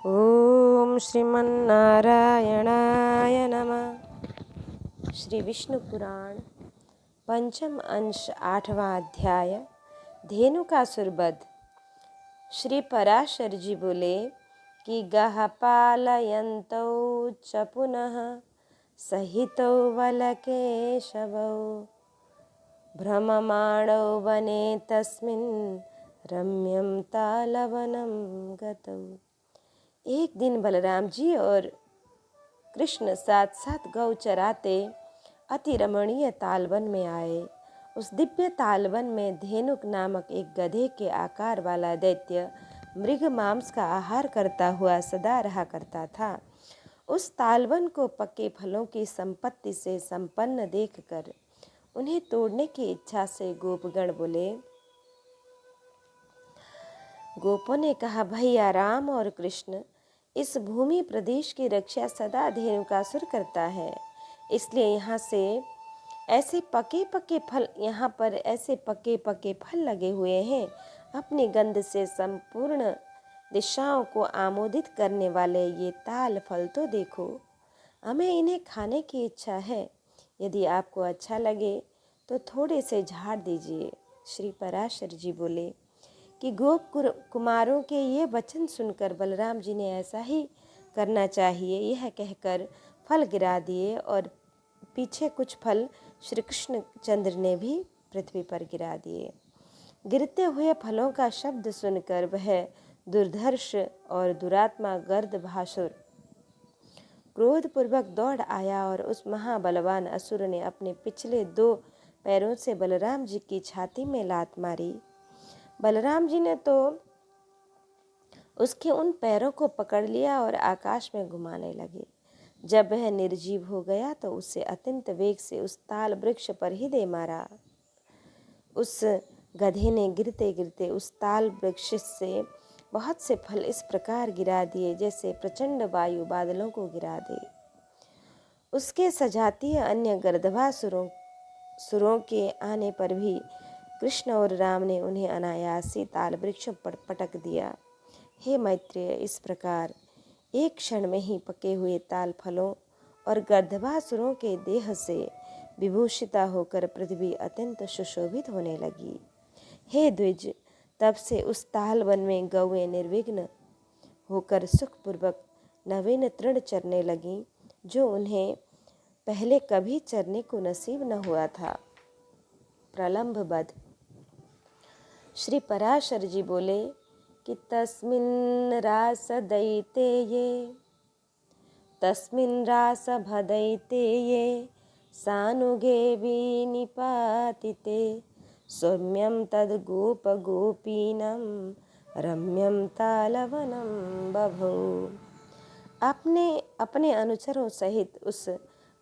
ओम श्रीमन्नारायणाय नमः। श्री विष्णु पुराण पंचम अंश 8वां अध्याय धेनुकासुर वध। श्री पराशर जी बोले कि गह पालयन्तौ च पुनः सहितौ वलकेशवौ भ्रममाणौ वने तस्मिन् रम्यं तालवनं गतौ। एक दिन बलराम जी और कृष्ण साथ साथ गौ चराते अति रमणीय तालवन में आए। उस दिव्य तालवन में धेनुक नामक एक गधे के आकार वाला दैत्य मृग मांस का आहार करता हुआ सदा रहा करता था। उस तालवन को पके फलों की संपत्ति से संपन्न देखकर उन्हें तोड़ने की इच्छा से गोपगण बोले। गोपों ने कहा, भैया राम और कृष्ण, इस भूमि प्रदेश की रक्षा सदा धेनुकासुर करता है, इसलिए यहाँ पर ऐसे पके पके फल लगे हुए हैं। अपनी गंध से संपूर्ण दिशाओं को आमोदित करने वाले ये ताल फल तो देखो। हमें इन्हें खाने की इच्छा है। यदि आपको अच्छा लगे तो थोड़े से झाड़ दीजिए। श्री पराशर जी बोले कि गोप कुमारों के ये वचन सुनकर बलराम जी ने ऐसा ही करना चाहिए यह कहकर फल गिरा दिए और पीछे कुछ फल श्री कृष्ण चंद्र ने भी पृथ्वी पर गिरा दिए। गिरते हुए फलों का शब्द सुनकर वह दुर्धर्ष और दुरात्मा गर्दभासुर क्रोधपूर्वक दौड़ आया और उस महाबलवान असुर ने अपने पिछले 2 पैरों से बलराम जी की छाती में लात मारी। बलराम जी ने तो उसके उन पैरों को पकड़ लिया और आकाश में घुमाने लगे। जब वह निर्जीव हो गया तो उसे अत्यंत वेग से उस ताल वृक्ष पर ही दे मारा। उस गधे ने गिरते गिरते उस ताल वृक्ष से बहुत से फल इस प्रकार गिरा दिए जैसे प्रचंड वायु बादलों को गिरा दे। उसके सजातीय अन्य गर्दभासुरों के आने पर भी कृष्ण और राम ने उन्हें अनायासी ताल वृक्ष पर पटक दिया। हे मैत्रेय, इस प्रकार एक क्षण में ही पके हुए ताल फलों और गर्दभासुरों के देह से विभूषिता होकर पृथ्वी अत्यंत सुशोभित होने लगी। हे द्विज, तब से उस ताल वन में गौएं निर्विघ्न होकर सुखपूर्वक नवीन तृण चरने लगीं, जो उन्हें पहले कभी चरने को नसीब न हुआ था। प्रलंभ वध। श्री पराशर जी बोले कि तस्मिन् रास भदैतेये सानुगे विनिपातिते सौम्यं तद् गोप गोपीनं रम्यं तालवनं बभौ। अपने अनुचरों सहित उस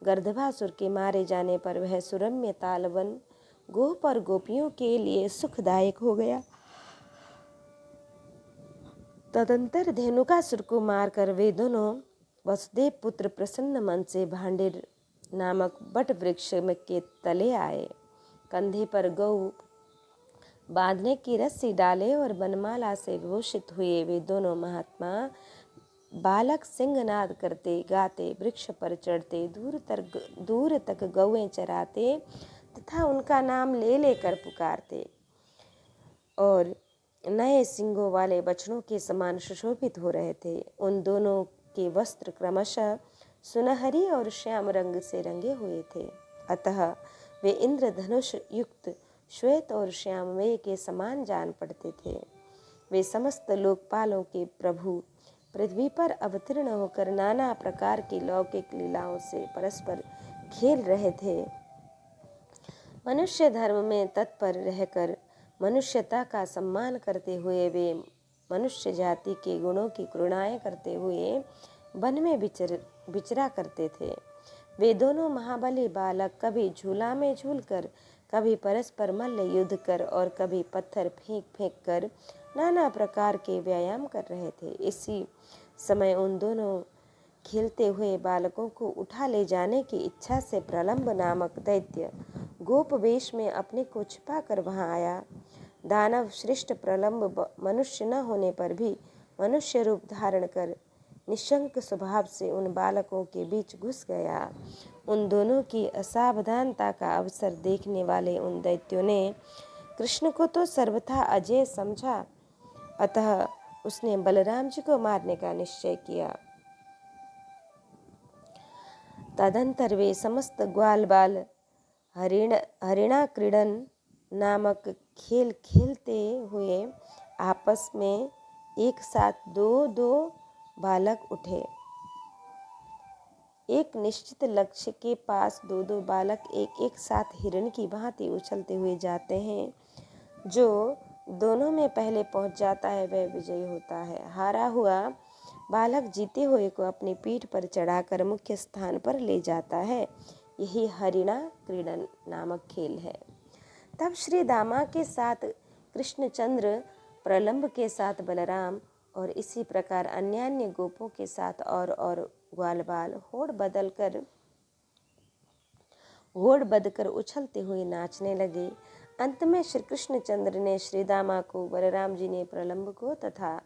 गर्दभासुर के मारे जाने पर वह सुरम्य तालवन गोप और गोपियों के लिए सुखदायक हो गया। तदंतर धेनुकासुर को मारकर वे दोनों वसुदेव पुत्र प्रसन्न मन से भांडेर नामक बट वृक्ष के तले आए। कंधे पर गौ बांधने की रस्सी डाले और बनमाला से विभूषित हुए वे दोनों महात्मा बालक सिंहनाद करते गाते वृक्ष पर चढ़ते दूर तक गौएं चराते तथा उनका नाम ले लेकर पुकारते और नए सिंगों वाले बछड़ों के समान सुशोभित हो रहे थे। उन दोनों के वस्त्र क्रमशः सुनहरी और श्याम रंग से रंगे हुए थे, अतः वे इंद्रधनुष युक्त श्वेत और श्याममय के समान जान पड़ते थे। वे समस्त लोकपालों के प्रभु पृथ्वी पर अवतीर्ण होकर नाना प्रकार की लौकिक लीलाओं से परस्पर खेल रहे थे। मनुष्य धर्म में तत्पर रहकर मनुष्यता का सम्मान करते हुए वे मनुष्य जाति के गुणों की करुणाएं करते हुए वन में विचरा करते थे। वे दोनों महाबली बालक कभी झूला में झूलकर, कभी परस्पर मल्ल युद्ध कर और कभी पत्थर फेंक फेंक कर नाना प्रकार के व्यायाम कर रहे थे। इसी समय उन दोनों खेलते हुए बालकों को उठा ले जाने की इच्छा से प्रलंब नामक दैत्य गोप वेश में अपने को छिपा कर वहां आया। दानव श्रेष्ठ प्रलंब मनुष्य न होने पर भी मनुष्य रूप धारण कर निशंक स्वभाव से उन बालकों के बीच घुस गया। उन दोनों की असावधानता का अवसर देखने वाले उन दैत्यों ने कृष्ण को तो सर्वथा अजय समझा, अतः उसने बलराम जी को मारने का निश्चय किया। तदंतर वे समस्त ग्वाल बाल हरिणा क्रीडन नामक खेल खेलते हुए आपस में एक साथ दो दो बालक उठे। एक निश्चित लक्ष्य के पास दो दो बालक एक एक साथ हिरण की भांति उछलते हुए जाते हैं। जो दोनों में पहले पहुंच जाता है वह विजयी होता है। हारा हुआ बालक जीते हुए को अपनी पीठ पर चढ़ाकर मुख्य स्थान पर ले जाता है। यही हरिणा क्रीडन नामक खेल है। तब श्री दामा के साथ कृष्णचंद्र, प्रलंब के साथ बलराम और इसी प्रकार अन्य अन्य गोपों के साथ और ग्वाल बाल होड़ बदकर उछलते हुए नाचने लगे। अंत में श्री कृष्णचंद्र ने श्री दामा को, बलराम जी ने प्रलंब को तथा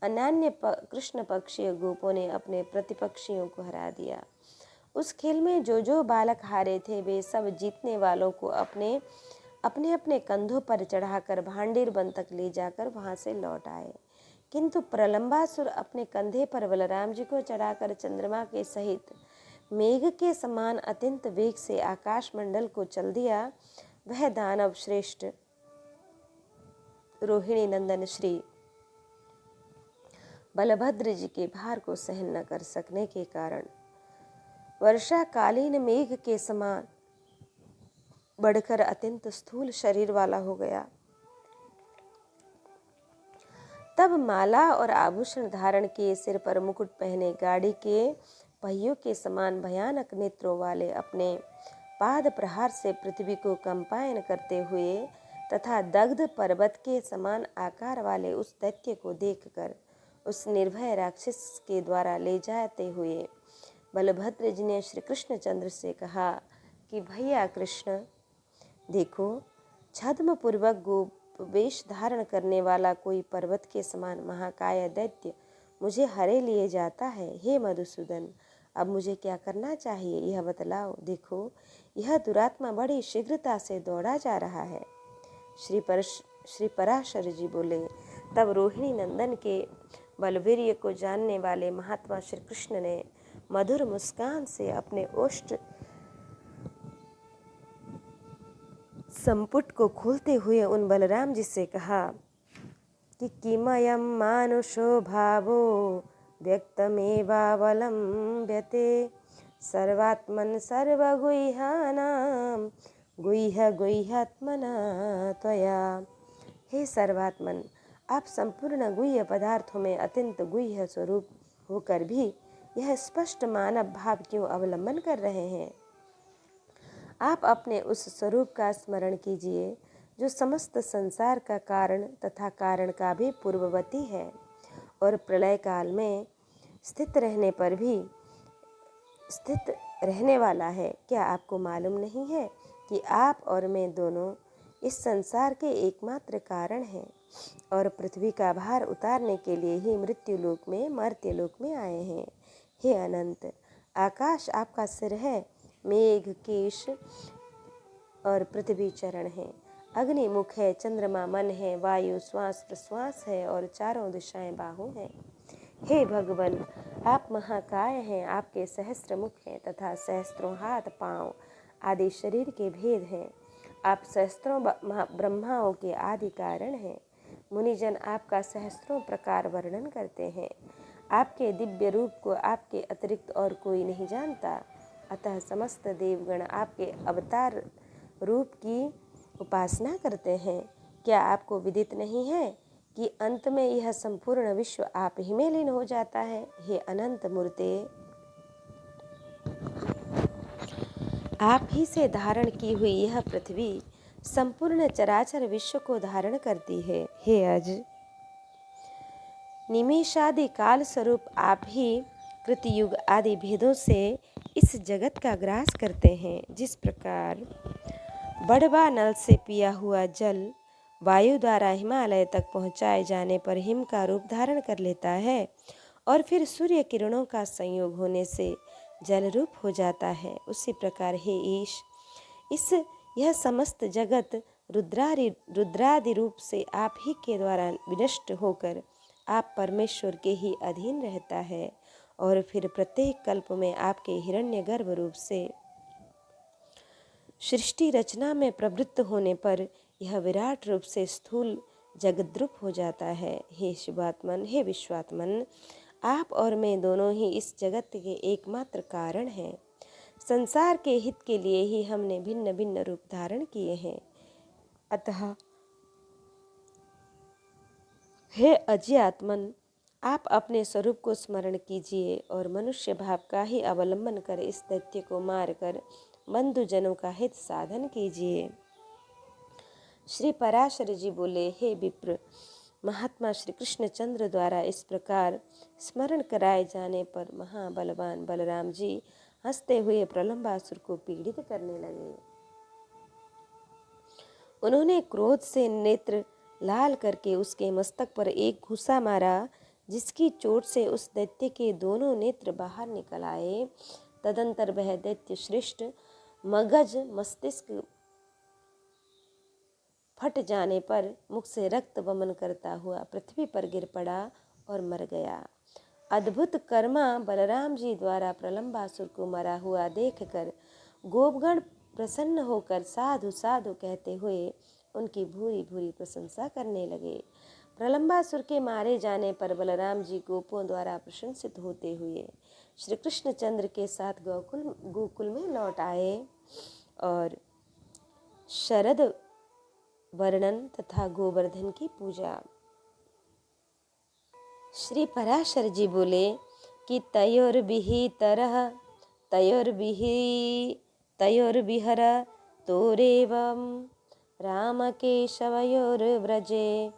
अन्य कृष्ण पक्षीय गोपों ने अपने प्रतिपक्षियों को हरा दिया। उस खेल में जो जो बालक हारे थे वे सब जीतने वालों को अपने अपने कंधों पर चढ़ाकर भांडीर वन तक ले जाकर वहां से लौट आए। किंतु प्रलंबासुर अपने कंधे पर बलराम जी को चढ़ाकर चंद्रमा के सहित मेघ के समान अत्यंत वेग से आकाश मंडल को चल दिया। वह दानव श्रेष्ठ रोहिणी नंदन श्री बलभद्र जी के भार को सहन न कर सकने के कारण वर्षाकालीन मेघ के समान बढ़कर अत्यंत स्थूल शरीर वाला हो गया। तब माला और आभूषण धारण किए, सिर पर मुकुट पहने, गाड़ी के पहियों के समान भयानक नेत्रों वाले, अपने पाद प्रहार से पृथ्वी को कंपायन करते हुए तथा दग्ध पर्वत के समान आकार वाले उस दैत्य को देखकर उस निर्भय राक्षस के द्वारा ले जाते हुए बलभद्र जी ने श्री कृष्णचंद्र से कहा कि भैया कृष्ण, देखो, छद्म पूर्वक वेश धारण करने वाला कोई पर्वत के समान महाकाय दैत्य मुझे हरे लिए जाता है। हे मधुसूदन, अब मुझे क्या करना चाहिए यह बतलाओ। देखो, यह दुरात्मा बड़ी शीघ्रता से दौड़ा जा रहा है। श्री पराशर जी बोले। तब रोहिणी नंदन के बलवीर्य को जानने वाले महात्मा श्री कृष्ण ने मधुर मुस्कान से अपने ओष्ठ संपुट को खोलते हुए उन बलराम जी से कहा कि किमयं मानुषो भावो व्यक्तमेवावलम्ब्यते सर्वात्मन सर्वगुह्यानां गुह्यात्मना त्वया। हे सर्वात्मन, आप संपूर्ण गुह्य पदार्थों में अत्यंत गुह्य स्वरूप होकर भी यह स्पष्ट मानव भाव क्यों अवलंबन कर रहे हैं। आप अपने उस स्वरूप का स्मरण कीजिए जो समस्त संसार का कारण तथा कारण का भी पूर्ववर्ती है और प्रलय काल में स्थित रहने वाला है। क्या आपको मालूम नहीं है कि आप और मैं दोनों इस संसार के एकमात्र कारण हैं और पृथ्वी का भार उतारने के लिए ही मृत्युलोक में, मर्त्यलोक में आए हैं। हे अनंत, आकाश आपका सिर है, मेघ केश और पृथ्वी चरण है, अग्नि मुख है, चंद्रमा मन है, वायु श्वास प्रश्वास है और चारों दिशाएं बाहु हैं। हे भगवान, आप महाकाय हैं, आपके सहस्त्र मुख हैं तथा सहस्त्रों हाथ पांव आदि शरीर के भेद हैं। आप सहस्त्रों ब्रह्माओं के आदि कारण हैं। मुनिजन आपका सहस्त्रों प्रकार वर्णन करते हैं। आपके दिव्य रूप को आपके अतिरिक्त और कोई नहीं जानता, अतः समस्त देवगण आपके अवतार रूप की उपासना करते हैं। क्या आपको विदित नहीं है कि अंत में यह संपूर्ण विश्व आप ही में लीन हो जाता है। हे अनंत मूर्ते, आप ही से धारण की हुई यह पृथ्वी संपूर्ण चराचर विश्व को धारण करती है। हे अज, निमेषादि काल स्वरूप आप ही कृतयुग आदि भेदों से इस जगत का ग्रास करते हैं। जिस प्रकार बड़वा नल से पिया हुआ जल वायु द्वारा हिमालय तक पहुंचाए जाने पर हिम का रूप धारण कर लेता है और फिर सूर्य किरणों का संयोग होने से जल रूप हो जाता है। उसी प्रकार हे ईश, यह समस्त जगत रुद्रादि रूप से आप ही के द्वारा विनष्ट होकर आप परमेश्वर के ही अधीन रहता है, और फिर प्रत्येक कल्प में आपके हिरण्यगर्भ रूप से सृष्टि रचना में प्रवृत्त होने पर यह विराट रूप से स्थूल जगद्रूप हो जाता है। हे शिवात्मन, हे विश्वात्मन, आप और मैं दोनों ही इस जगत के एकमात्र कारण हैं। संसार के हित के लिए ही हमने भिन्न भिन्न रूप धारण किए हैं। अतः हे अज्ञात्मन, आप अपने स्वरूप को स्मरण कीजिए और मनुष्य भाव का ही अवलंबन कर इस दैत्य को मारकर बंधुजनों का हित साधन कीजिए। श्री पराशर जी बोले, हे विप्र, महात्मा श्री कृष्णचंद्र द्वारा इस प्रकार स्मरण कराए जाने पर महाबलवान बलराम जी हंसते हुए प्रलंबासुर को पीड़ित करने लगे। उन्होंने क्रोध से नेत्र लाल करके उसके मस्तक पर एक घूसा मारा, जिसकी चोट से उस दैत्य के दोनों नेत्र बाहर निकल आए। तदंतर वह दैत्य श्रेष्ठ मगज मस्तिष्क फट जाने पर मुख से रक्त वमन करता हुआ पृथ्वी पर गिर पड़ा और मर गया। अद्भुत कर्मा बलराम जी द्वारा प्रलंबासुर को मरा हुआ देखकर गोपगण प्रसन्न होकर साधु साधु कहते हुए उनकी भूरी भूरी प्रशंसा करने लगे। प्रलंबासुर के मारे जाने पर बलराम जी गोपों द्वारा प्रशंसित होते हुए श्री कृष्णचंद्र के साथ गोकुल में लौट आए और शरद वर्णन तथा गोवर्धन की पूजा। श्री पराशर जी बोले कि तयोर्विहर तोरेवं राम केशवयोर्व्रजे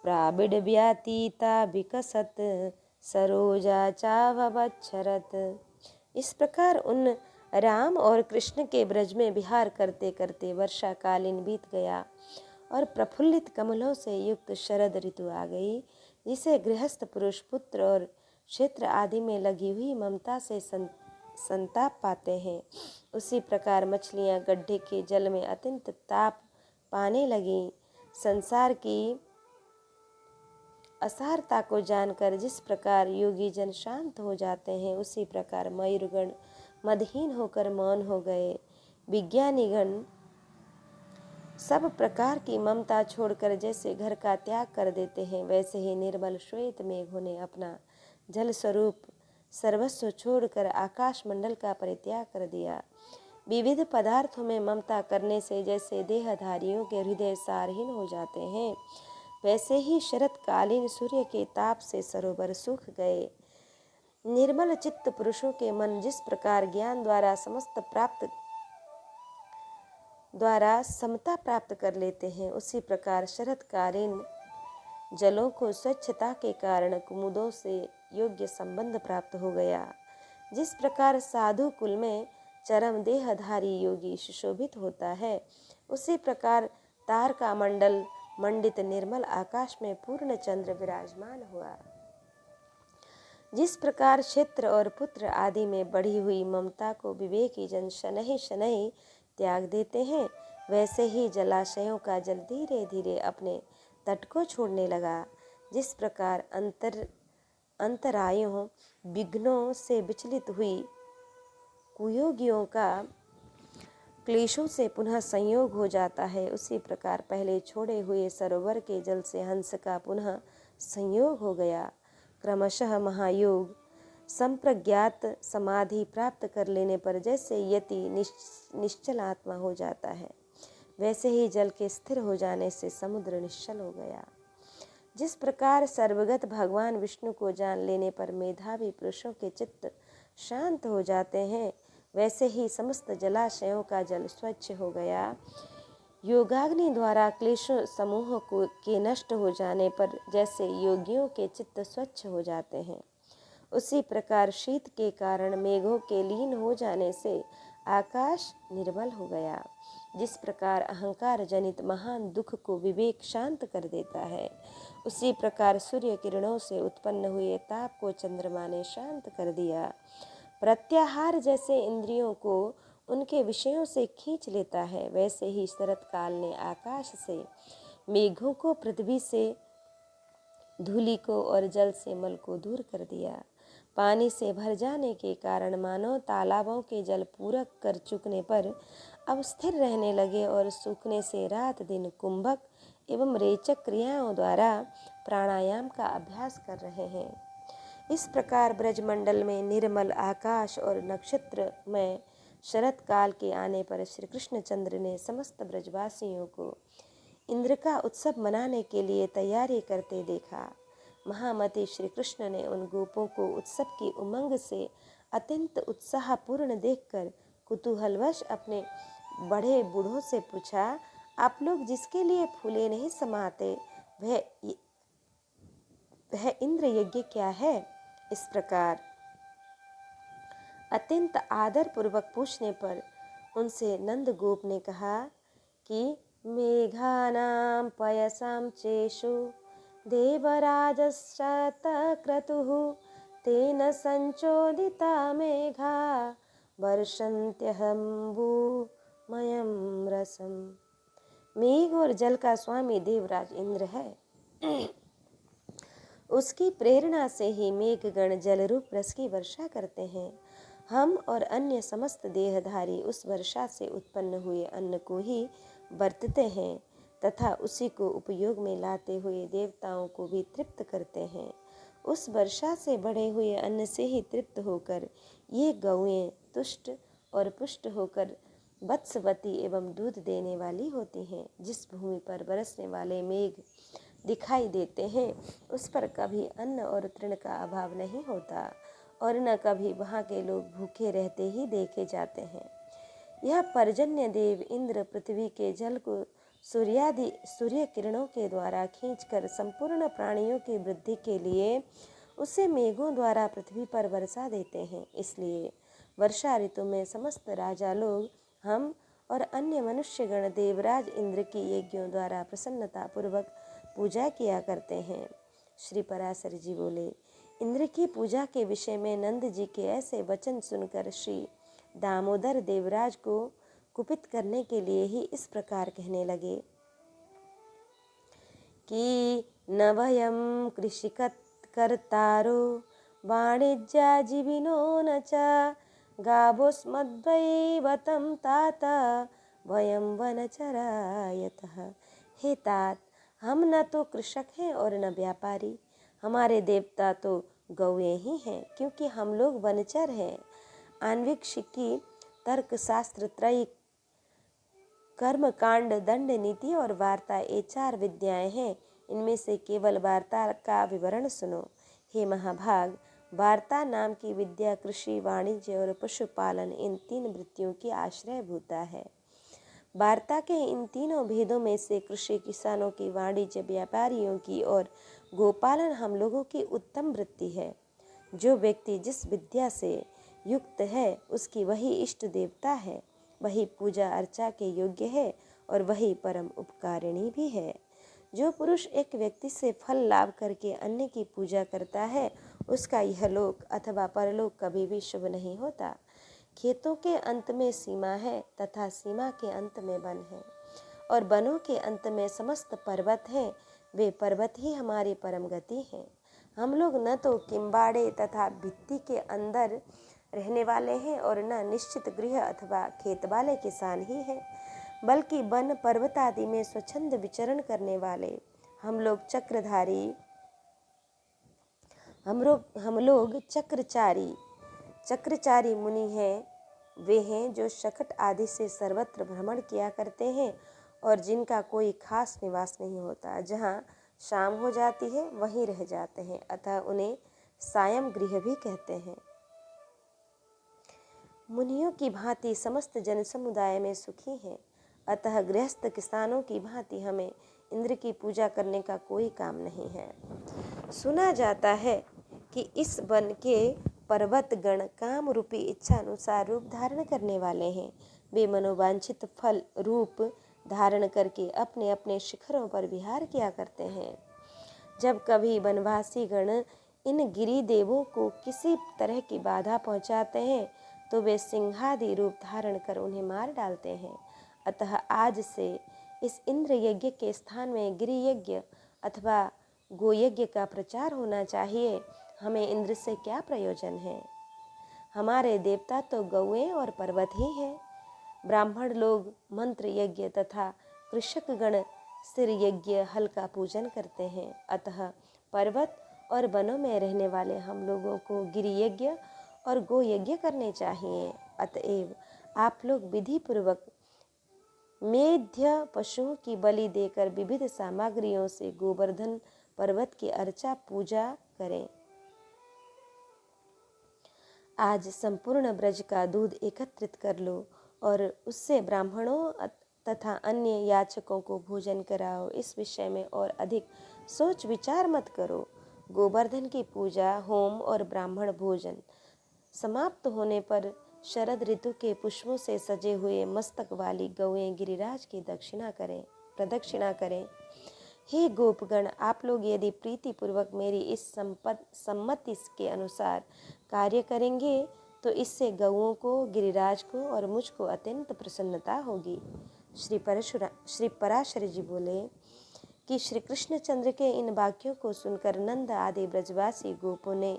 प्राबिड्व्यातीता विकसत सरोजा चाववच्छरत। इस प्रकार उन राम और कृष्ण के ब्रज में विहार करते करते वर्षाकालीन बीत गया और प्रफुल्लित कमलों से युक्त शरद ऋतु आ गई, जिसे गृहस्थ पुरुष पुत्र और क्षेत्र आदि में लगी हुई ममता से संताप पाते हैं। उसी प्रकार मछलियां गड्ढे के जल में अत्यंत ताप पाने लगी। संसार की असारता को जानकर जिस प्रकार योगी जन शांत हो जाते हैं, उसी प्रकार मयूरगण मदहीन होकर मौन हो गए। विज्ञानीगण सब प्रकार की ममता छोड़कर जैसे घर का त्याग कर देते हैं, वैसे ही निर्मल श्वेत मेघों ने अपना जल स्वरूप सर्वस्व छोड़कर आकाश मंडल का परित्याग कर दिया। विविध पदार्थों में ममता करने से जैसे देहधारियों के हृदय सारहीन हो जाते हैं, वैसे ही शरतकालीन सूर्य के ताप से सरोवर सूख गए। निर्मल चित्त पुरुषों के मन जिस प्रकार ज्ञान द्वारा समता प्राप्त कर लेते हैं, उसी प्रकार शरतकालीन जलों को स्वच्छता के कारण कुमुदों से योग्य संबंध प्राप्त हो गया। जिस प्रकार साधु कुल में चरम देहधारी योगी सुशोभित होता है, उसी प्रकार तारका मंडल मंडित निर्मल आकाश में पूर्ण चंद्र विराजमान हुआ। जिस प्रकार क्षेत्र और पुत्र आदि में बढ़ी हुई ममता को विवेकी जन शनैः शनैः त्याग देते हैं, वैसे ही जलाशयों का जल धीरे धीरे अपने तट को छोड़ने लगा। जिस प्रकार अंतरायों विघ्नों से विचलित हुई कुयोगियों का क्लेशों से पुनः संयोग हो जाता है, उसी प्रकार पहले छोड़े हुए सरोवर के जल से हंस का पुनः संयोग हो गया। क्रमशः महायोग संप्रज्ञात समाधि प्राप्त कर लेने पर जैसे यति निश्चल आत्मा हो जाता है, वैसे ही जल के स्थिर हो जाने से समुद्र निश्चल हो गया। जिस प्रकार सर्वगत भगवान विष्णु को जान लेने पर मेधावी पुरुषों के चित्त शांत हो जाते हैं, वैसे ही समस्त जलाशयों का जल स्वच्छ हो गया। योगाग्नि द्वारा क्लेश समूह के नष्ट हो जाने पर जैसे योगियों के चित्त स्वच्छ हो जाते हैं, उसी प्रकार शीत के कारण मेघों के लीन हो जाने से आकाश निर्मल हो गया। जिस प्रकार अहंकार जनित महान दुख को विवेक शांत कर देता है, उसी प्रकार सूर्य किरणों से उत्पन्न हुए ताप को चंद्रमा ने शांत कर दिया। प्रत्याहार जैसे इंद्रियों को उनके विषयों से खींच लेता है, वैसे ही शरत काल ने आकाश से मेघों को, पृथ्वी से धूलि को और जल से मल को दूर कर दिया। पानी से भर जाने के कारण मानो तालाबों के जल पूरक कर चुकने पर अब स्थिर रहने लगे और सूखने से रात दिन कुंभक एवं रेचक क्रियाओं द्वारा प्राणायाम का अभ्यास कर रहे हैं। इस प्रकार ब्रजमंडल में निर्मल आकाश और नक्षत्र में शरत काल के आने पर श्री कृष्णचंद्र ने समस्त ब्रजवासियों को इंद्र का उत्सव मनाने के लिए तैयारी करते देखा। महामति श्री कृष्ण ने उन गोपों को उत्सव की उमंग से अत्यंत उत्साहपूर्ण देखकर कुतूहलवश अपने बड़े बूढ़ों से पूछा, आप लोग जिसके लिए फूले नहीं समाते वह इंद्र यज्ञ क्या है? इस प्रकार अत्यंत आदर पूर्वक पूछने पर उनसे नंद गोप ने कहा कि मेघानां पयसां चेषु देवराजश्चक्रतुः तेन संचोदिता मेघा वर्षन्त्यहम्बुमयं रसम। मेघ और जल का स्वामी देवराज इंद्र है। उसकी प्रेरणा से ही मेघगण जल रूप रस की वर्षा करते हैं। हम और अन्य समस्त देहधारी उस वर्षा से उत्पन्न हुए अन्न को ही बरतते हैं तथा उसी को उपयोग में लाते हुए देवताओं को भी तृप्त करते हैं। उस वर्षा से बढ़े हुए अन्न से ही तृप्त होकर ये गौएं तुष्ट और पुष्ट होकर वत्सवती एवं दूध देने वाली होती हैं। जिस भूमि पर बरसने वाले मेघ दिखाई देते हैं उस पर कभी अन्न और तृण का अभाव नहीं होता और न कभी वहाँ के लोग भूखे रहते ही देखे जाते हैं। यह पर्जन्य देव इंद्र पृथ्वी के जल को सूर्य किरणों के द्वारा खींचकर संपूर्ण प्राणियों की वृद्धि के लिए उसे मेघों द्वारा पृथ्वी पर वर्षा देते हैं। इसलिए वर्षा ऋतु में समस्त राजा लोग, हम और अन्य मनुष्यगण देवराज इंद्र की यज्ञों द्वारा प्रसन्नता पूर्वक पूजा किया करते हैं। श्री पराशर जी बोले, इंद्र की पूजा के विषय में नंद जी के ऐसे वचन सुनकर श्री दामोदर देवराज को कुपित करने के लिए ही इस प्रकार कहने लगे कि न वयं कृषिकर्तारो वाणिज्याजीविनो न च गावोस्मद्वैवतं तात वयं वनचरायतः। हे तात, हम न तो कृषक हैं और न व्यापारी, हमारे देवता तो गौएं ही हैं, क्योंकि हम लोग वनचर हैं। आन्वीक्षिकी, तर्कशास्त्र त्रयी, कर्म कांड, दंड नीति और वार्ता, ये 4 विद्याएं हैं। इनमें से केवल वार्ता का विवरण सुनो। हे महाभाग, वार्ता नाम की विद्या कृषि, वाणिज्य और पशुपालन, इन 3 वृत्तियों की आश्रयभूता है। वार्ता के इन तीनों भेदों में से कृषि किसानों की, वाणिज्य व्यापारियों की और गोपालन हम लोगों की उत्तम वृत्ति है। जो व्यक्ति जिस विद्या से युक्त है उसकी वही इष्ट देवता है, वही पूजा अर्चा के योग्य है और वही परम उपकारिणी भी है। जो पुरुष एक व्यक्ति से फल लाभ करके अन्य की पूजा करता है उसका यह लोक अथवा परलोक कभी भी शुभ नहीं होता। खेतों के अंत में सीमा है तथा सीमा के अंत में वन है और वनों के अंत में समस्त पर्वत हैं। वे पर्वत ही हमारी परम गति हैं। हम लोग न तो किम्बाड़े तथा भित्ति के अंदर रहने वाले हैं और न निश्चित गृह अथवा खेत वाले किसान ही हैं, बल्कि वन पर्वत आदि में स्वच्छंद विचरण करने वाले हम लोग चक्रचारी मुनि हैं। वे हैं जो शकट आदि से सर्वत्र भ्रमण किया करते हैं और जिनका कोई खास निवास नहीं होता। जहाँ शाम हो जाती है वहीं रह जाते हैं, अतः उन्हें सायं गृह भी कहते हैं। मुनियों की भांति समस्त जन समुदाय में सुखी हैं, अतः गृहस्थ किसानों की भांति हमें इंद्र की पूजा करने का कोई काम नहीं है। सुना जाता है कि इस वन के पर्वत गण काम रूपी इच्छा अनुसार रूप धारण करने वाले हैं। वे मनोवांछित फल रूप धारण करके अपने अपने शिखरों पर विहार किया करते हैं। जब कभी वनवासी गण इन गिरि देवों को किसी तरह की बाधा पहुंचाते हैं तो वे सिंहादि रूप धारण कर उन्हें मार डालते हैं। अतः आज से इस इंद्र यज्ञ के स्थान में गिरि यज्ञ अथवा गोयज्ञ का प्रचार होना चाहिए। हमें इंद्र से क्या प्रयोजन है? हमारे देवता तो गौएं और पर्वत ही हैं। ब्राह्मण लोग मंत्र यज्ञ तथा कृषक गण सिर यज्ञ हल का पूजन करते हैं। अतः पर्वत और वनों में रहने वाले हम लोगों को गिरि यज्ञ और गो यज्ञ करने चाहिए। अतएव आप लोग विधि पूर्वक मेध्य पशुओं की बलि देकर विविध सामग्रियों से गोवर्धन पर्वत की अर्चा पूजा करें। आज संपूर्ण ब्रज का दूध एकत्रित कर लो और उससे ब्राह्मणों तथा अन्य याचकों को भोजन कराओ। इस विषय में और अधिक सोच विचार मत करो। गोवर्धन की पूजा, होम और ब्राह्मण भोजन समाप्त होने पर शरद ऋतु के पुष्पों से सजे हुए मस्तक वाली गौएं गिरिराज की प्रदक्षिणा करें। हे गोपगण, आप लोग यदि प्रीति पूर्वक मेरी इस सम्मति के अनुसार कार्य करेंगे तो इससे गौओं को, गिरिराज को और मुझको अत्यंत प्रसन्नता होगी। श्री पराशर जी बोले कि श्री कृष्णचंद्र के इन वाक्यों को सुनकर नंद आदि ब्रजवासी गोपों ने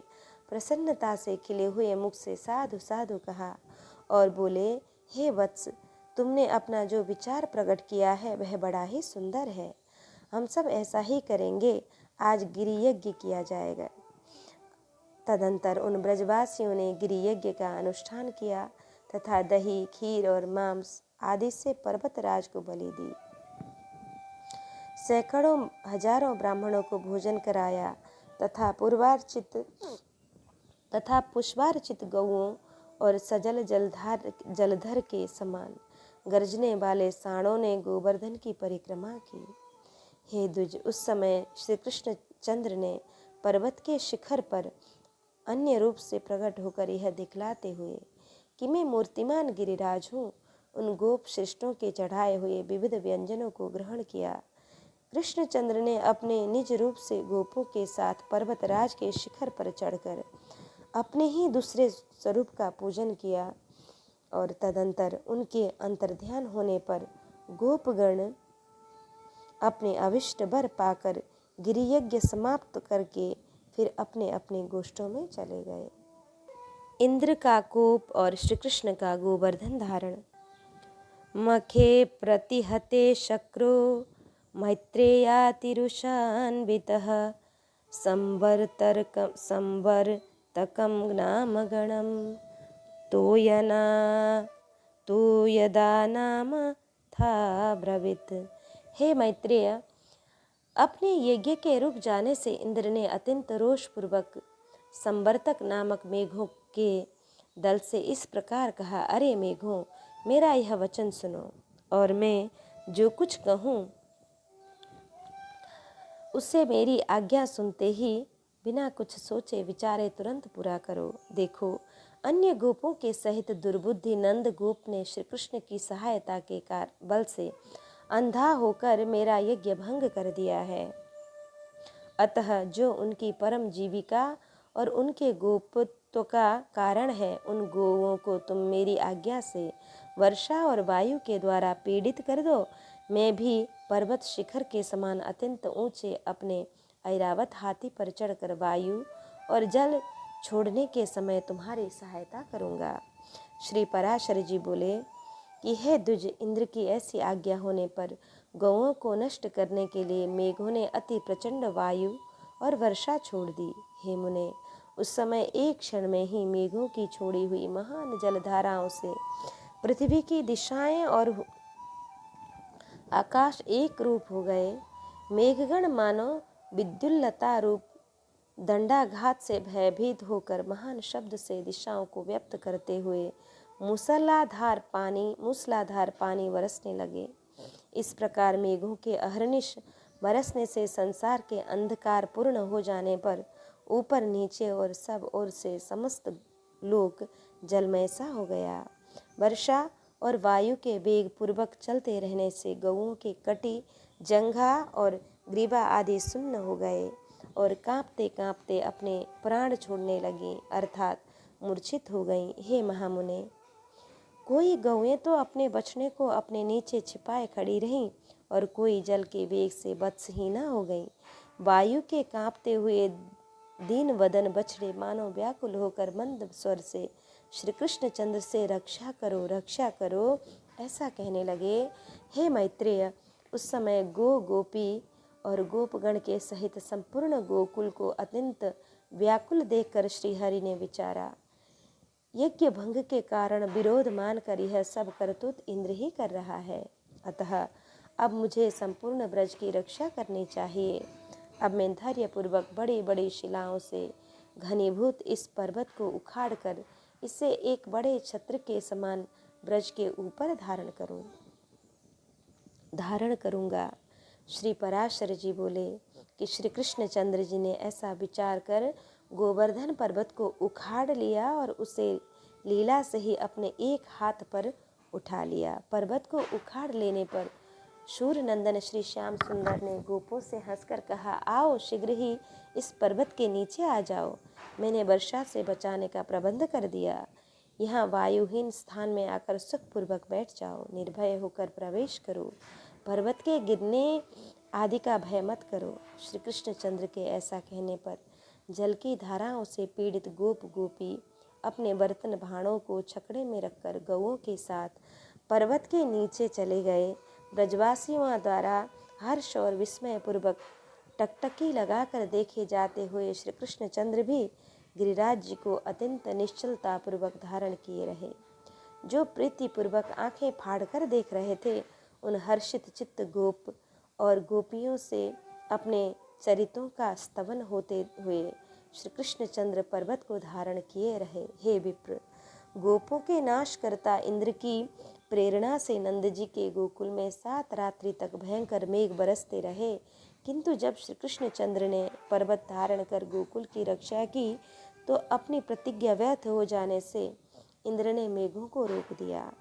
प्रसन्नता से खिले हुए मुख से साधु साधु कहा और बोले, हे वत्स, तुमने अपना जो विचार प्रकट किया है वह बड़ा ही सुंदर है। हम सब ऐसा ही करेंगे। आज गिरि यज्ञ किया जाएगा। तदंतर उन ब्रजवासियों ने गिरि यज्ञ का अनुष्ठान किया तथा दही, खीर और मांस आदि से पर्वतराज को बलि दी। सैकड़ों हजारों ब्राह्मणों को भोजन कराया तथा पुष्पार्चित गौओं और सजल जलधर के समान गर्जने वाले सांडों ने गोवर्धन की परिक्रमा की। हे द्विज, उस समय श्री कृष्ण चंद्र ने पर्वत के शिखर पर अन्य रूप से प्रकट होकर यह दिखलाते हुए कि मैं मूर्तिमान गिरिराज हूँ, उन गोप श्रेष्ठों के चढ़ाए हुए विविध व्यंजनों को ग्रहण किया। कृष्णचंद्र ने अपने निज रूप से गोपों के साथ पर्वतराज के शिखर पर चढ़कर अपने ही दूसरे स्वरूप का पूजन किया और तदंतर उनके अंतर्ध्यान होने पर गोपगण अपने अविष्ट वर पाकर गिरि यज्ञ समाप्त करके फिर अपने अपने गोष्ठों में चले गए। इंद्र का कोप और श्री कृष्ण का गोवर्धन धारण। मखे प्रतिहते शक्रो मैत्रेयातिरुषान्वितः संवर्तकं नाम गणं तोयदा नाम था ब्रवीत। हे मैत्रेय, अपने यज्ञ के रुक जाने से इंद्र ने अत्यंत रोष पूर्वक संवर्तक नामक मेघों के दल से इस प्रकार कहा, अरे मेघों, मेरा यह वचन सुनो और मैं जो कुछ कहूँ उसे मेरी आज्ञा सुनते ही बिना कुछ सोचे विचारे तुरंत पूरा करो। देखो, अन्य गोपों के सहित दुर्बुद्धि नंद गोप ने श्री कृष्ण की सहायता के बल से अंधा होकर मेरा यज्ञ भंग कर दिया है। अतः जो उनकी परम जीविका और उनके गोपत्व का कारण है, उन गोवों को तुम मेरी आज्ञा से वर्षा और वायु के द्वारा पीड़ित कर दो। मैं भी पर्वत शिखर के समान अत्यंत ऊंचे अपने ऐरावत हाथी पर चढ़कर वायु और जल छोड़ने के समय तुम्हारी सहायता करूँगा। श्री पराशर जी बोले कि हे द्विज, इंद्र की ऐसी आज्ञा होने पर गौओं को नष्ट करने के लिए मेघों ने अति प्रचंड वायु और वर्षा छोड़ दी। हे मुने, उस समय एक क्षण में ही मेघों की छोड़ी हुई महान जलधाराओं से पृथ्वी की दिशाएं और आकाश एक रूप हो गए। मेघगण मानो विद्युल्लता रूप दंडाघात से भयभीत होकर महान शब्द से दिशाओं को व्यक्त करते हुए मूसलाधार पानी बरसने लगे। इस प्रकार मेघों के अहर्निश बरसने से संसार के अंधकार पूर्ण हो जाने पर ऊपर नीचे और सब ओर से समस्त लोक जलमय सा हो गया। वर्षा और वायु के वेग पूर्वक चलते रहने से गऊओं के कटी, जंघा और ग्रीवा आदि सुन्न हो गए और कांपते कांपते अपने प्राण छोड़ने लगी, अर्थात मूर्छित हो गईं। हे महामुने, कोई गौएं तो अपने बछड़े को अपने नीचे छिपाए खड़ी रहीं और कोई जल के वेग से बत्सहीना हो गई। वायु के कांपते हुए दीन वदन बछड़े मानो व्याकुल होकर मंद स्वर से श्री कृष्ण चंद्र से रक्षा करो ऐसा कहने लगे। हे मैत्रेय, उस समय गोपी और गोपगण के सहित संपूर्ण गोकुल को अत्यंत व्याकुल देखकर श्रीहरि ने विचारा, यज्ञ भंग के कारण विरोध मानकर यह सब करतूत इंद्र ही कर रहा है, अतः अब मुझे संपूर्ण ब्रज की रक्षा करनी चाहिए। अब मैं धैर्यपूर्वक बड़ी बड़ी शिलाओं से घनीभूत इस पर्वत को उखाड़कर इसे एक बड़े छत्र के समान ब्रज के ऊपर धारण करूँगा। श्री पराशर जी बोले कि श्री कृष्णचंद्र जी ने ऐसा विचार कर गोवर्धन पर्वत को उखाड़ लिया और उसे लीला से ही अपने एक हाथ पर उठा लिया। पर्वत को उखाड़ लेने पर शूर नंदन श्री श्याम सुंदर ने गोपों से हंसकर कहा, आओ शीघ्र ही इस पर्वत के नीचे आ जाओ, मैंने वर्षा से बचाने का प्रबंध कर दिया। यहाँ वायुहीन स्थान में आकर सुखपूर्वक बैठ जाओ, निर्भय होकर प्रवेश करो, पर्वत के गिरने आदि का भय मत करो। श्री कृष्णचंद्र के ऐसा कहने पर जल की धाराओं से पीड़ित गोपी अपने बर्तन भाणों को छकड़े में रखकर गौओं के साथ पर्वत के नीचे चले गए। ब्रजवासियों द्वारा हर्ष और विस्मय पूर्वक टकटकी लगाकर देखे जाते हुए श्री कृष्णचंद्र भी गिरिराज जी को अत्यंत निश्चलता पूर्वक धारण किए रहे। जो प्रीतिपूर्वक आंखें फाड़कर देख रहे थे, उन हर्षित चित्त गोप और गोपियों से अपने चरितों का स्तवन होते हुए श्री कृष्णचंद्र पर्वत को धारण किए रहे। हे विप्र, गोपों के नाश करता इंद्र की प्रेरणा से नंद जी के गोकुल में 7 रात्रि तक भयंकर मेघ बरसते रहे, किंतु जब श्री कृष्णचंद्र ने पर्वत धारण कर गोकुल की रक्षा की तो अपनी प्रतिज्ञा व्यर्थ हो जाने से इंद्र ने मेघों को रोक दिया।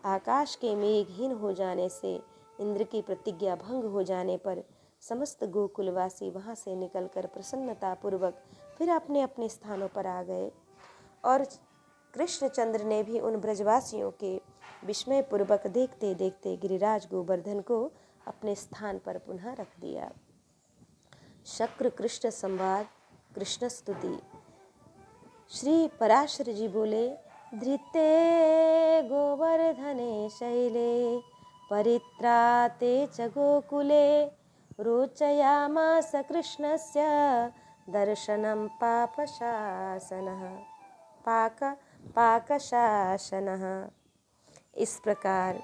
आकाश के मेघहीन हो जाने से इंद्र की प्रतिज्ञा भंग हो जाने पर समस्त गोकुलवासी वहां से निकलकर प्रसन्नता पूर्वक फिर अपने अपने स्थानों पर आ गए और कृष्णचंद्र ने भी उन ब्रजवासियों के विस्मय पूर्वक देखते देखते गिरिराज गोवर्धन को अपने स्थान पर पुनः रख दिया। शक्र कृष्ण संवाद, कृष्ण स्तुति। श्री पराशर जी बोले, धृते गोवर्धने शैले परित्राते च गोकुले रोचयामास कृष्णस्य दर्शनं पाकशासनः। इस प्रकार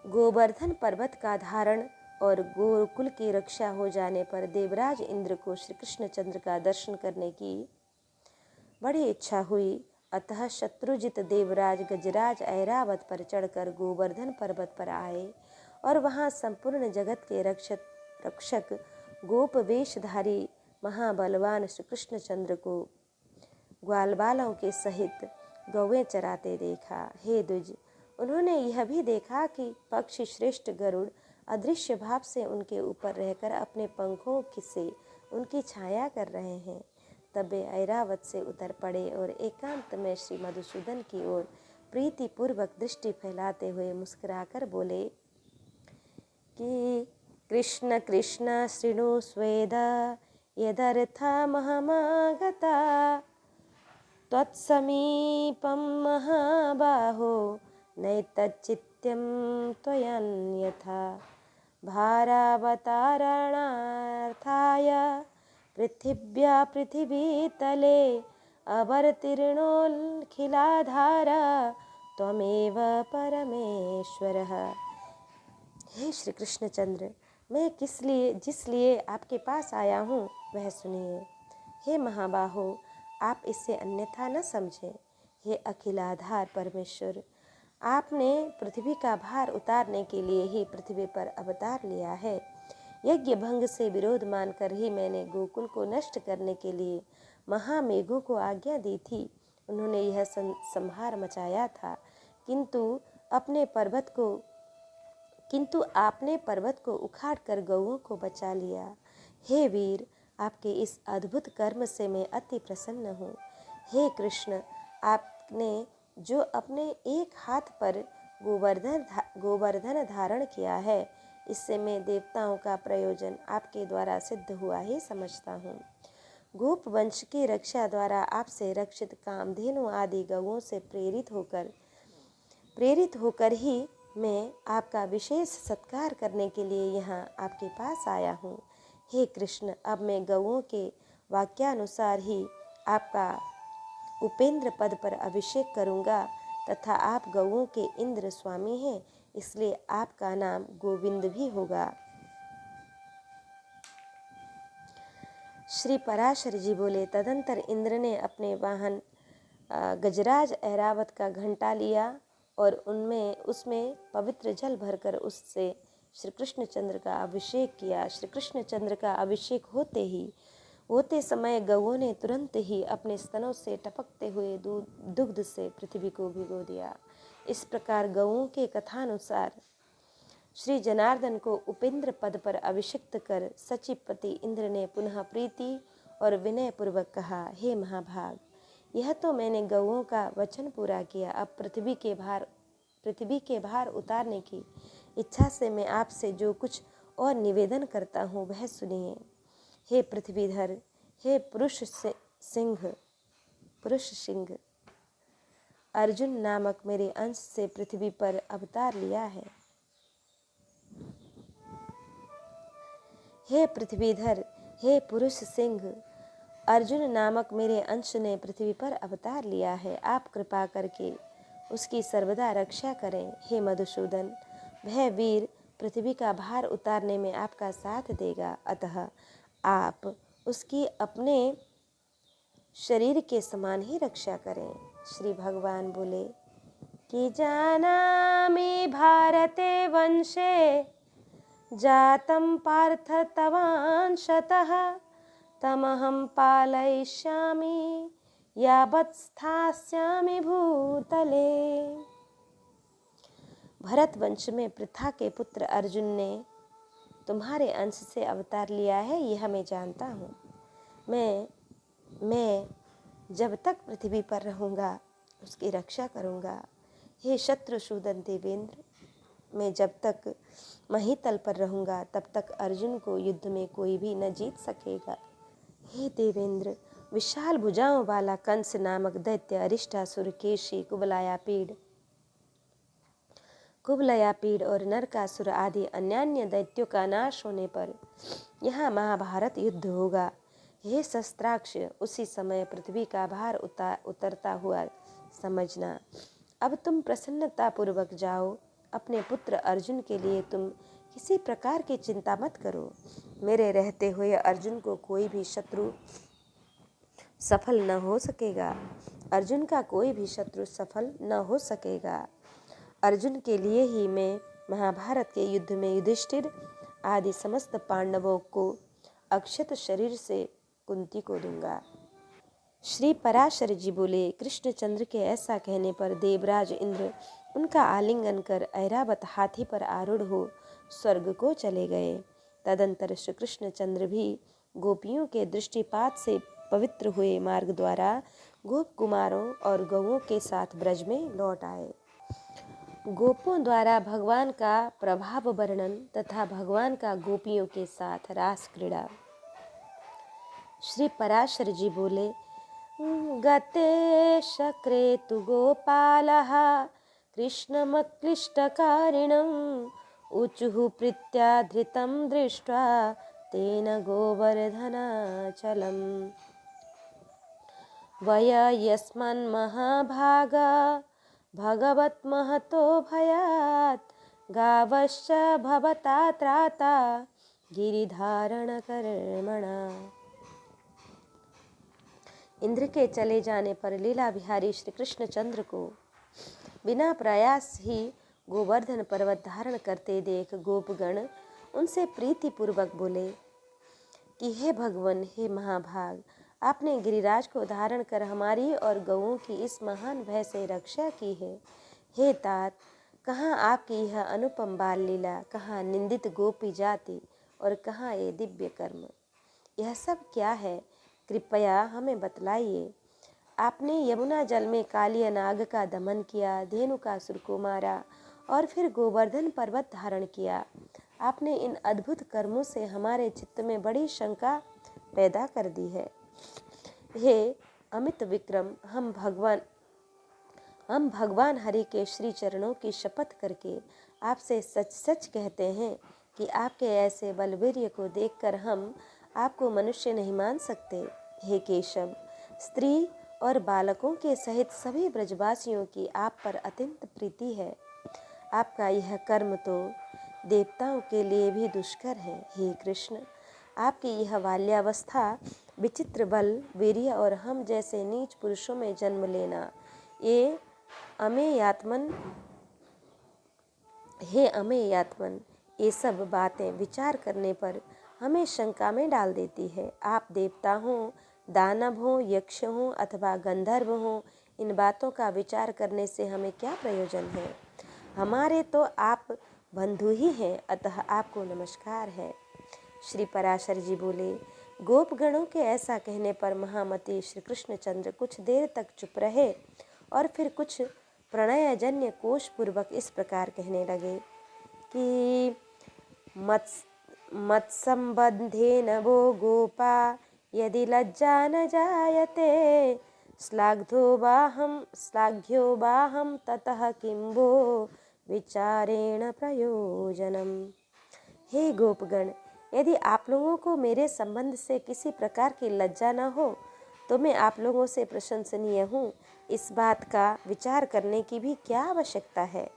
गोवर्धन पर्वत का धारण और गोकुल की रक्षा हो जाने पर देवराज इंद्र को श्री कृष्णचंद्र का दर्शन करने की बड़ी इच्छा हुई। अतः शत्रुजित देवराज गजराज ऐरावत पर चढ़कर गोवर्धन पर्वत पर आए और वहां संपूर्ण जगत के रक्षक गोप वेशधारी महाबलवान श्री कृष्णचंद्र को ग्वालबालों के सहित गौवें चराते देखा। हे द्विज, उन्होंने यह भी देखा कि पक्षी श्रेष्ठ गरुड़ अदृश्य भाव से उनके ऊपर रहकर अपने पंखों से उनकी छाया कर रहे हैं। तब वे ऐरावत से उतर पड़े और एकांत में श्री मधुसूदन की ओर प्रीतिपूर्वक दृष्टि फैलाते हुए मुस्कुराकर बोले कि कृष्ण कृष्ण शृणु स्वेद यदर्थमहमागता त्वत्समीपं महाबाहो नैतच्चित्यं त्वयन्यथा भारावतारणार्थाय पृथिवीतले अवतीर्णोऽखिलाधारा त्वमेव परमेश्वरः। हे श्री कृष्णचंद्र, मैं जिस लिए आपके पास आया हूँ वह सुनिए। हे महाबाहो, आप इससे अन्यथा न समझें। हे अखिलाधार परमेश्वर, आपने पृथ्वी का भार उतारने के लिए ही पृथ्वी पर अवतार लिया है। यज्ञ भंग से विरोध मानकर ही मैंने गोकुल को नष्ट करने के लिए महामेघों को आज्ञा दी थी। उन्होंने यह संहार मचाया था, किंतु आपने पर्वत को उखाड़कर गौओं को बचा लिया। हे वीर, आपके इस अद्भुत कर्म से मैं अति प्रसन्न हूँ। हे कृष्ण, आपने जो अपने एक हाथ पर गोवर्धन धारण किया है, इससे मैं देवताओं का प्रयोजन आपके द्वारा सिद्ध हुआ ही समझता हूँ। गोप वंश की रक्षा द्वारा आपसे रक्षित कामधेनु आदि गौओं से प्रेरित होकर ही मैं आपका विशेष सत्कार करने के लिए यहाँ आपके पास आया हूँ। हे कृष्ण, अब मैं गौओं के वाक्यानुसार ही आपका उपेंद्र पद पर अभिषेक करूँगा तथा आप गौओं के इंद्र स्वामी हैं, इसलिए आपका नाम गोविंद भी होगा। श्री पराशर जी बोले, तदंतर इंद्र ने अपने वाहन गजराज ऐरावत का घंटा लिया और उसमें पवित्र जल भरकर उससे श्री कृष्णचंद्र का अभिषेक किया। श्री कृष्णचंद्र का अभिषेक होते समय गौओं ने तुरंत ही अपने स्तनों से टपकते हुए दुग्ध से पृथ्वी को भिगो दिया। इस प्रकार गौओं के कथानुसार श्री जनार्दन को उपेंद्र पद पर अभिषिक्त कर सचिपति इंद्र ने पुनः प्रीति और विनय पूर्वक कहा, हे महाभाग, यह तो मैंने गौओं का वचन पूरा किया। अब पृथ्वी के भार उतारने की इच्छा से मैं आपसे जो कुछ और निवेदन करता हूँ वह सुनिए। हे पृथ्वीधर, हे पुरुष सिंह, अर्जुन नामक मेरे अंश से पृथ्वी पर अवतार लिया है। हे पृथ्वीधर, हे पुरुष सिंह, अर्जुन नामक मेरे अंश ने पृथ्वी पर अवतार लिया है। आप कृपा करके उसकी सर्वदा रक्षा करें। हे मधुसूदन, वह वीर पृथ्वी का भार उतारने में आपका साथ देगा, अतः आप उसकी अपने शरीर के समान ही रक्षा करें। श्री भगवान बोले कि जानामि भारते वंशे जातं पार्थ तवांशतः तमहं पालयिष्यामि यावत् स्थास्यामि भूतले। भरत वंश में पृथा के पुत्र अर्जुन ने तुम्हारे अंश से अवतार लिया है, यह मैं जानता हूँ। मैं जब तक पृथ्वी पर रहूँगा उसकी रक्षा करूँगा। हे शत्रुसूदन देवेंद्र, मैं जब तक महीतल पर रहूँगा तब तक अर्जुन को युद्ध में कोई भी न जीत सकेगा। हे देवेंद्र, विशाल भुजाओं वाला कंस नामक दैत्य अरिष्टासुर, केशी, कुबलयापीड़ और नरकासुर आदि अन्यान्य दैत्यों का नाश होने पर यहाँ महाभारत युद्ध होगा। हे शस्त्राक्ष, उसी समय पृथ्वी का भार उतरता हुआ समझना। अब तुम प्रसन्नता पूर्वक जाओ। अपने पुत्र अर्जुन के लिए तुम किसी प्रकार की चिंता मत करो। मेरे रहते हुए अर्जुन को कोई भी शत्रु सफल न हो सकेगा। अर्जुन का कोई भी शत्रु सफल न हो सकेगा। अर्जुन के लिए ही मैं महाभारत के युद्ध में युधिष्ठिर आदि समस्त पांडवों को अक्षत शरीर से कुंती को दूंगा। श्री पराशर जी बोले, कृष्णचंद्र के ऐसा कहने पर देवराज इंद्र उनका आलिंगन कर ऐरावत हाथी पर आरूढ़ हो स्वर्ग को चले गए। तदंतर श्री कृष्णचंद्र भी गोपियों के दृष्टिपात से पवित्र हुए मार्ग द्वारा गोप कुमारों और गौओं के साथ ब्रज में लौट आए। गोपों द्वारा भगवान का प्रभाव वर्णन तथा भगवान का गोपियों के साथ रास क्रीड़ा। श्री पराशर जी बोले, गते शक्रे तु गोपालः कृष्णमक्लिष्टकारिणम् ऊचुः प्रीत्याधृतं दृष्ट्वा तेन गोवर्धनाचलम्। वय यस्मन्महाभागा भगवत् महतो भयात् गावश्च भवता त्राता गिरिधारणकर्मणा। इंद्र के चले जाने पर लीला बिहारी श्री कृष्णचंद्र को बिना प्रयास ही गोवर्धन पर्वत धारण करते देख गोपगण उनसे प्रीतिपूर्वक बोले कि हे भगवान, हे महाभाग, आपने गिरिराज को धारण कर हमारी और गौओं की इस महान भय से रक्षा की है। हे तात, कहाँ आपकी यह अनुपम बाल लीला, कहाँ निंदित गोपी जाति और कहाँ ये दिव्य कर्म। यह सब क्या है, कृपया हमें बतलाइए। आपने यमुना जल में कालिया नाग का दमन किया, धेनुकासुर को मारा और फिर गोवर्धन पर्वत धारण किया। आपने इन अद्भुत कर्मों से हमारे चित्त में बड़ी शंका पैदा कर दी है। हे अमित विक्रम, हम भगवान हरि के श्री चरणों की शपथ करके आपसे सच सच कहते हैं कि आपके ऐसे बलवीर्य को देखकर हम आपको मनुष्य नहीं मान सकते। हे केशव, स्त्री और बालकों के सहित सभी ब्रजवासियों की आप पर अत्यंत प्रीति है। आपका यह कर्म तो देवताओं के लिए भी दुष्कर है। हे कृष्ण, आपकी यह बाल्यावस्था, विचित्र बल, वीर्य और हम जैसे नीच पुरुषों में जन्म लेना, ये अमेयात्मन ये सब बातें विचार करने पर हमें शंका में डाल देती है। आप देवता हों, दानव हों, यक्ष हों अथवा गंधर्व हों, इन बातों का विचार करने से हमें क्या प्रयोजन है। हमारे तो आप बंधु ही हैं, अतः आपको नमस्कार है। श्री पराशर जी बोले, गोपगणों के ऐसा कहने पर महामती श्री कृष्णचंद्र कुछ देर तक चुप रहे और फिर कुछ प्रणयजन्य कोश पूर्वक इस प्रकार कहने लगे कि मत्संबंधेन वो गोपा यदि लज्जा न जायते श्लाघ्यो बाहम ततः किं वो विचारेण प्रयोजनम। हे गोपगण, यदि आप लोगों को मेरे संबंध से किसी प्रकार की लज्जा न हो तो मैं आप लोगों से प्रशंसनीय हूँ। इस बात का विचार करने की भी क्या आवश्यकता है।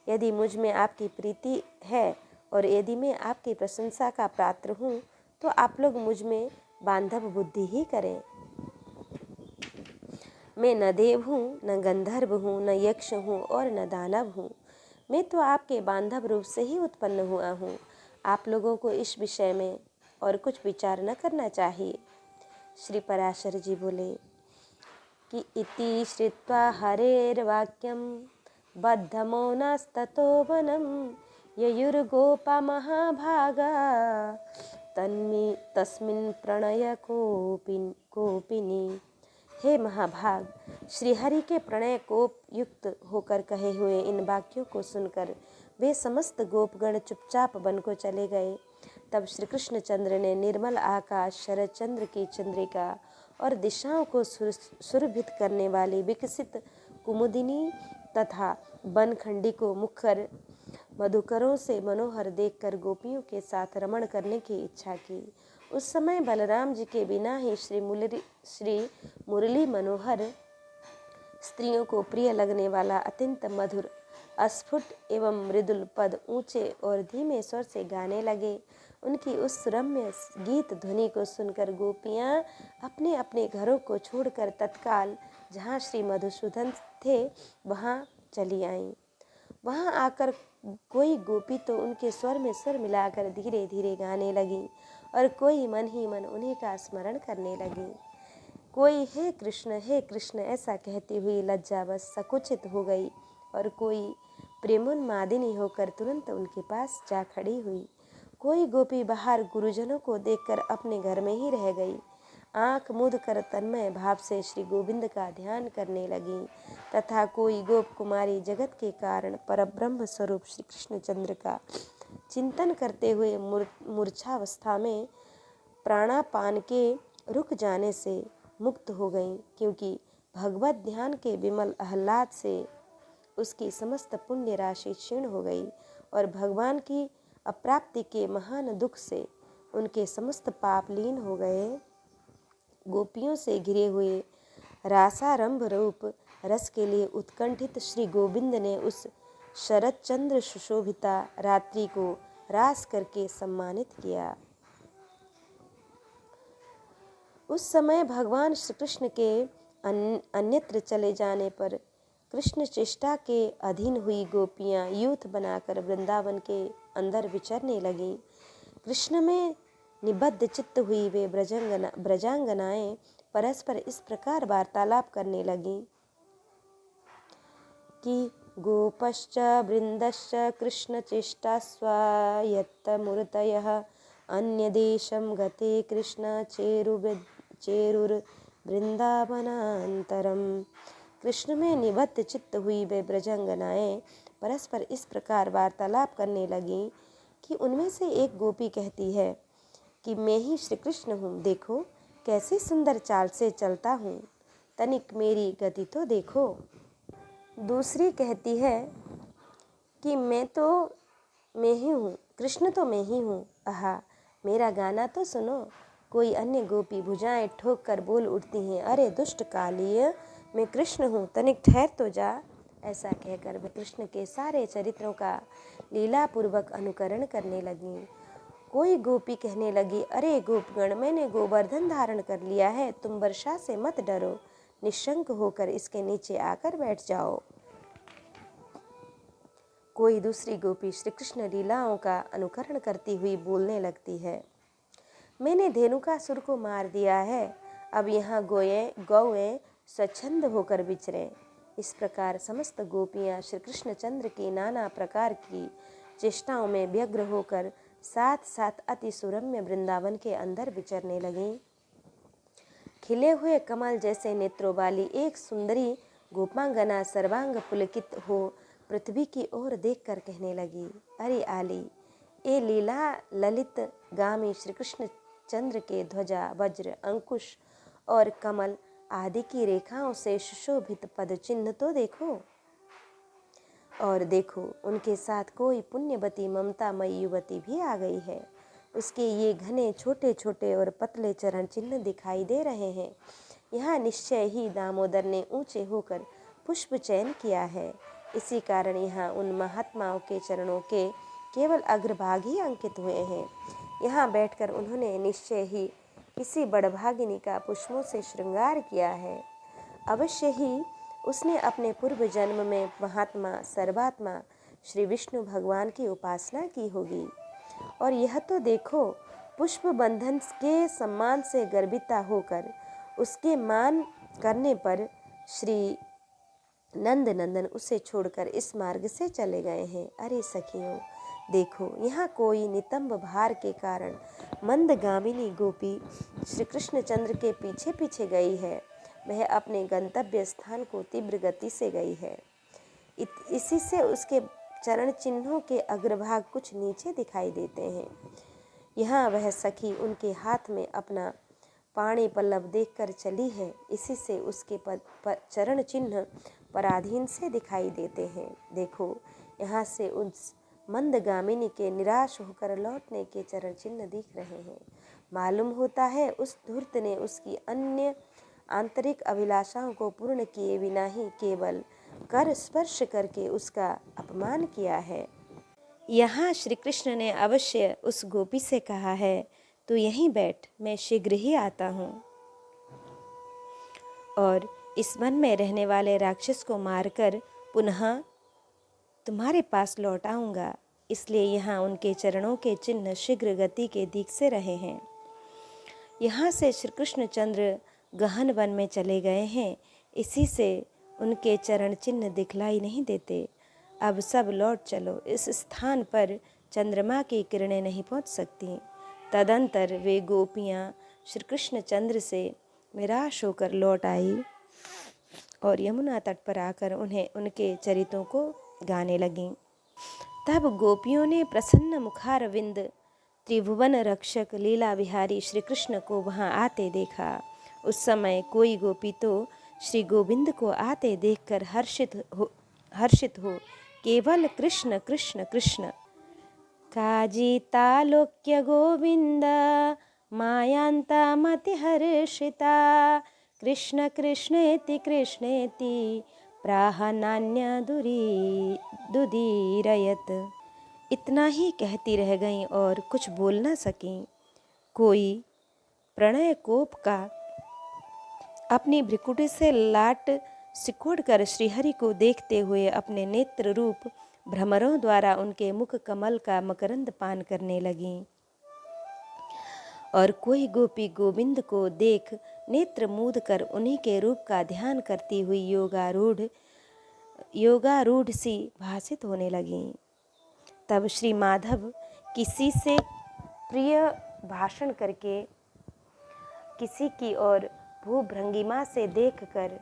यदि मुझ में आपकी प्रीति है और यदि मैं आपकी प्रशंसा का पात्र हूँ तो आप लोग मुझ में बांधव बुद्धि ही करें। मैं न देव हूँ, न गंधर्व हूँ, न यक्ष हूँ और न दानव हूँ। मैं तो आपके बांधव रूप से ही उत्पन्न हुआ हूँ। आप लोगों को इस विषय में और कुछ विचार न करना चाहिए। श्री पराशर जी बोले कि इति श्रुत्वा हरेर्वाक्यं बद्धमौनस्ततो वनं ययुर्गोपा महाभागा तस्मिन् प्रणय कोपिनी। हे महाभाग, श्रीहरि के प्रणय कोप युक्त होकर कहे हुए इन वाक्यों को सुनकर वे समस्त गोपगण चुपचाप वन को चले गए। तब श्री कृष्णचंद्र ने निर्मल आकाश, शरद चंद्र की चंद्रिका और दिशाओं को सुरभित करने वाली विकसित कुमुदिनी तथा बनखंडी को मुखर मधुकरों से मनोहर देखकर गोपियों के साथ रमण करने की इच्छा की। उस समय बलराम जी के बिना ही श्री मुरली मनोहर, स्त्रियों को प्रिय लगने वाला अत्यंत मधुर, अस्फुट एवं मृदुल पद ऊंचे और धीमे स्वर से गाने लगे। उनकी उस रम्य गीत ध्वनि को सुनकर गोपियाँ अपने अपने घरों को छोड़कर तत्काल जहाँ श्री मधुसूदन थे वहाँ चली आईं। वहाँ आकर कोई गोपी तो उनके स्वर में स्वर मिलाकर धीरे धीरे गाने लगी और कोई मन ही मन उन्हीं का स्मरण करने लगी। कोई हे कृष्ण ऐसा कहती हुई लज्जावश संकुचित हो गई और कोई प्रेमोन्मादिनी होकर तुरंत उनके पास जा खड़ी हुई। कोई गोपी बाहर गुरुजनों को देखकर अपने घर में ही रह गई। आँख मूंद कर तन्मय भाव से श्री गोविंद का ध्यान करने लगी तथा कोई गोप कुमारी जगत के कारण परब्रह्म स्वरूप श्री कृष्णचंद्र का चिंतन करते हुए मूर्छावस्था में प्राणापान के रुक जाने से मुक्त हो गई, क्योंकि भगवत ध्यान के विमल आह्लाद से उसकी समस्त पुण्य राशि क्षीण हो गई और भगवान की अप्राप्ति के महान दुख से उनके समस्त पाप लीन हो गए। गोपियों से घिरे हुए रासारंभ रूप रस के लिए उत्कंठित श्री गोविंद ने उस शरद चंद्र सुशोभिता रात्रि को रास करके सम्मानित किया। उस समय भगवान श्री कृष्ण के अन्यत्र चले जाने पर कृष्ण चेष्टा के अधीन हुई गोपियाँ यूथ बनाकर वृंदावन के अंदर विचरने लगीं। कृष्ण में निबद्ध चित्त हुई वे ब्रजांगनाएं परस्पर इस प्रकार वार्तालाप करने लगीं कि गोपश्च वृंदश्च कृष्ण चेष्टा स्वायत्तमूर्तयः अन्यदेशं गते कृष्ण चेरुर्वृंदावनान्तरम। कृष्ण में निबद्ध चित्त हुई वे ब्रजांगनाएं परस्पर इस प्रकार वार्तालाप करने लगीं कि उनमें से एक गोपी कहती है कि मैं ही श्री कृष्ण हूँ, देखो कैसे सुंदर चाल से चलता हूँ, तनिक मेरी गति तो देखो। दूसरी कहती है कि मैं ही हूँ, कृष्ण तो मैं ही हूँ, आहा मेरा गाना तो सुनो। कोई अन्य गोपी भुजाएं ठोक कर बोल उठती हैं, अरे दुष्ट कालिय, मैं कृष्ण हूँ, तनिक ठहर तो जा। ऐसा कहकर वे कृष्ण के सारे चरित्रों का लीलापूर्वक अनुकरण करने लगी। कोई गोपी कहने लगी, अरे गोपगण, मैंने गोवर्धन धारण कर लिया है, तुम वर्षा से मत डरो, निशंक होकर इसके नीचे आकर बैठ जाओ। कोई दूसरी गोपी श्री कृष्ण लीलाओं का अनुकरण करती हुई बोलने लगती है, मैंने धेनुकासुर को मार दिया है, अब यहाँ गौएं स्वच्छंद होकर विचरें। इस प्रकार समस्त गोपियाँ श्री कृष्ण चंद्र की नाना प्रकार की चेष्टाओं में व्यग्र होकर साथ साथ अति सुरम्य वृंदावन के अंदर विचरने लगीं। खिले हुए कमल जैसे नेत्रों वाली एक सुंदरी गोपांगना सर्वांग पुलकित हो पृथ्वी की ओर देखकर कहने लगी, अरे आली, ए लीला ललित गामी श्री कृष्ण चंद्र के ध्वजा वज्र अंकुश और कमल आदि की रेखाओं से सुशोभित पद चिन्ह तो देखो। और देखो उनके साथ कोई पुण्यवती ममतामयी युवती भी आ गई है। उसके ये घने छोटे छोटे और पतले चरण चिन्ह दिखाई दे रहे हैं। यहाँ निश्चय ही दामोदर ने ऊंचे होकर पुष्प चयन किया है। इसी कारण यहाँ उन महात्माओं के चरणों के केवल अग्रभाग ही अंकित हुए हैं। यहाँ बैठकर उन्होंने निश्चय ही किसी बड़भागिनी का पुष्पों से श्रृंगार किया है। अवश्य ही उसने अपने पूर्व जन्म में महात्मा सर्वात्मा श्री विष्णु भगवान की उपासना की होगी। और यह तो देखो, पुष्प बंधन के सम्मान से गर्विता होकर उसके मान करने पर श्री नंद नंदन उसे छोड़कर इस मार्ग से चले गए हैं। अरे सखियों, देखो यहाँ कोई नितंब भार के कारण मंदगामिनी गोपी श्री कृष्ण चंद्र के पीछे पीछे गई है। वह अपने गंतव्य स्थान को तीव्र गति से गई है। इसी से उसके चरण चिन्हों के अग्रभाग कुछ नीचे दिखाई देते हैं। यहाँ वह सखी उनके हाथ में अपना पाणी पल्लव देखकर चली है। इसी से उसके चरण चिन्ह पराधीन से दिखाई देते हैं। देखो यहाँ से उस मंदगामिनी के निराश होकर लौटने के चरण चिन्ह दिख रहे हैं। मालूम होता है उस धूर्त ने उसकी अन्य आंतरिक अभिलाषाओं को पूर्ण किए बिना ही केवल कर स्पर्श करके उसका अपमान किया है। यहाँ श्री कृष्ण ने अवश्य उस गोपी से कहा है, तू यहीं बैठ, मैं शीघ्र ही आता हूँ और इस वन में रहने वाले राक्षस को मारकर पुनः तुम्हारे पास लौट आऊँगा। इसलिए यहाँ उनके चरणों के चिन्ह शीघ्र गति के दिख से रहे हैं। यहाँ से श्री कृष्ण चंद्र गहन वन में चले गए हैं। इसी से उनके चरण चिन्ह दिखलाई नहीं देते। अब सब लौट चलो, इस स्थान पर चंद्रमा की किरणें नहीं पहुँच सकती। तदंतर वे गोपियाँ श्री कृष्ण चंद्र से निराश होकर लौट आई और यमुना तट पर आकर उन्हें उनके चरित्रों को गाने लगीं। तब गोपियों ने प्रसन्न मुखारविंद त्रिभुवन रक्षक लीला विहारी श्री कृष्ण को वहाँ आते देखा। उस समय कोई गोपी तो श्री गोविंद को आते देखकर हर्षित हो केवल कृष्ण कृष्ण कृष्ण काजितालोक्य गोविंद मायांता मति हर्षिता कृष्ण कृष्णेति कृष्णेति प्राह नान्य दुदीरयत। इतना ही कहती रह गईं और कुछ बोल न सकीं। कोई प्रणय कोप का अपनी भ्रिकुटी से लाट सिकोड़कर श्रीहरि को देखते हुए अपने नेत्र रूप भ्रमरों द्वारा उनके मुख कमल का मकरंद पान करने लगीं। और कोई गोपी गोविंद को देख नेत्र मूंद कर उन्हीं के रूप का ध्यान करती हुई योगारूढ़ सी भासित होने लगी। तब श्री माधव किसी से प्रिय भाषण करके किसी की ओर भूभृंगिमा से देखकर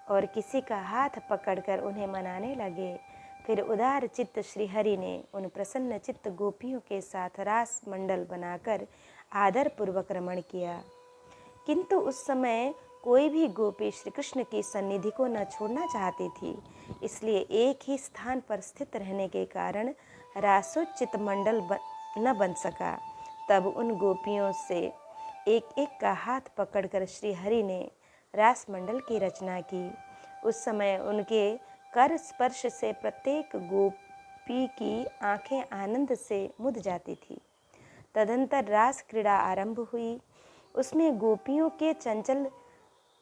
और किसी का हाथ पकड़कर उन्हें मनाने लगे। फिर उदार चित्त श्रीहरि ने उन प्रसन्न चित्त गोपियों के साथ रास मंडल बनाकर आदर पूर्वक रमण किया। किंतु उस समय कोई भी गोपी श्री कृष्ण की सन्निधि को न छोड़ना चाहती थी, इसलिए एक ही स्थान पर स्थित रहने के कारण रासोचित मंडल न बन सका। तब उन गोपियों से एक एक का हाथ पकड़कर श्री हरि ने रास मंडल की रचना की। उस समय उनके कर स्पर्श से प्रत्येक गोपी की आंखें आनंद से मुद जाती थी। तदंतर रास क्रीड़ा आरंभ हुई। उसमें गोपियों के चंचल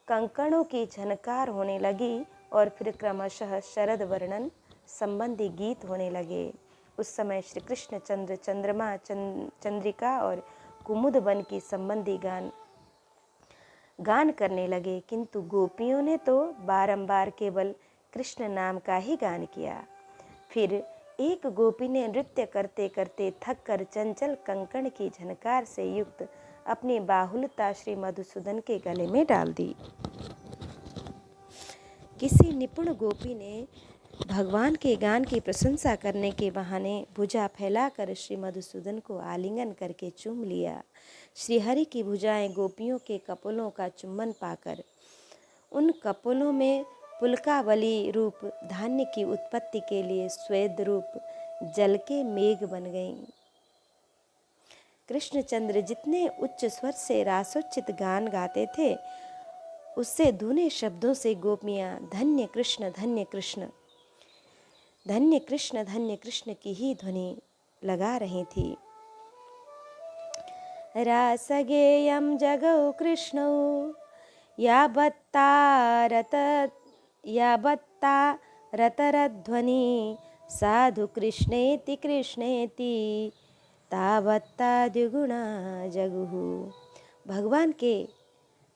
कंकणों की झनकार होने लगी और फिर क्रमशः शरद वर्णन संबंधी गीत होने लगे। उस समय श्री कृष्ण चंद्र, चंद्रमा, चंद्रिका और कुमुद वन की संबंधी गान करने लगे, किंतु गोपियों ने तो बारंबार केवल कृष्ण नाम का ही गान किया। फिर एक गोपी ने नृत्य करते करते थक कर चंचल कंकण की झनकार से युक्त अपनी बाहुलता श्री मधुसूदन के गले में डाल दी। किसी निपुण गोपी ने भगवान के गान की प्रशंसा करने के बहाने भुजा फैलाकर श्री मधुसूदन को आलिंगन करके चूम लिया। श्रीहरि की भुजाएं गोपियों के कपोलों का चुम्बन पाकर उन कपोलों में पुलकावली रूप धान्य की उत्पत्ति के लिए स्वेद रूप जल के मेघ बन गईं। कृष्णचंद्र जितने उच्च स्वर से रासोचित गान गाते थे, उससे धुने शब्दों से गोपियां धन्य कृष्ण धन्य कृष्ण, धन्य कृष्ण धन्य कृष्ण की ही ध्वनि लगा रही थी। रासगेयं जगौ कृष्णौ यावत्ता रतरध्वनि साधु कृष्णेति कृष्णेति तावत्ता द्विगुणा जगुहु। भगवान के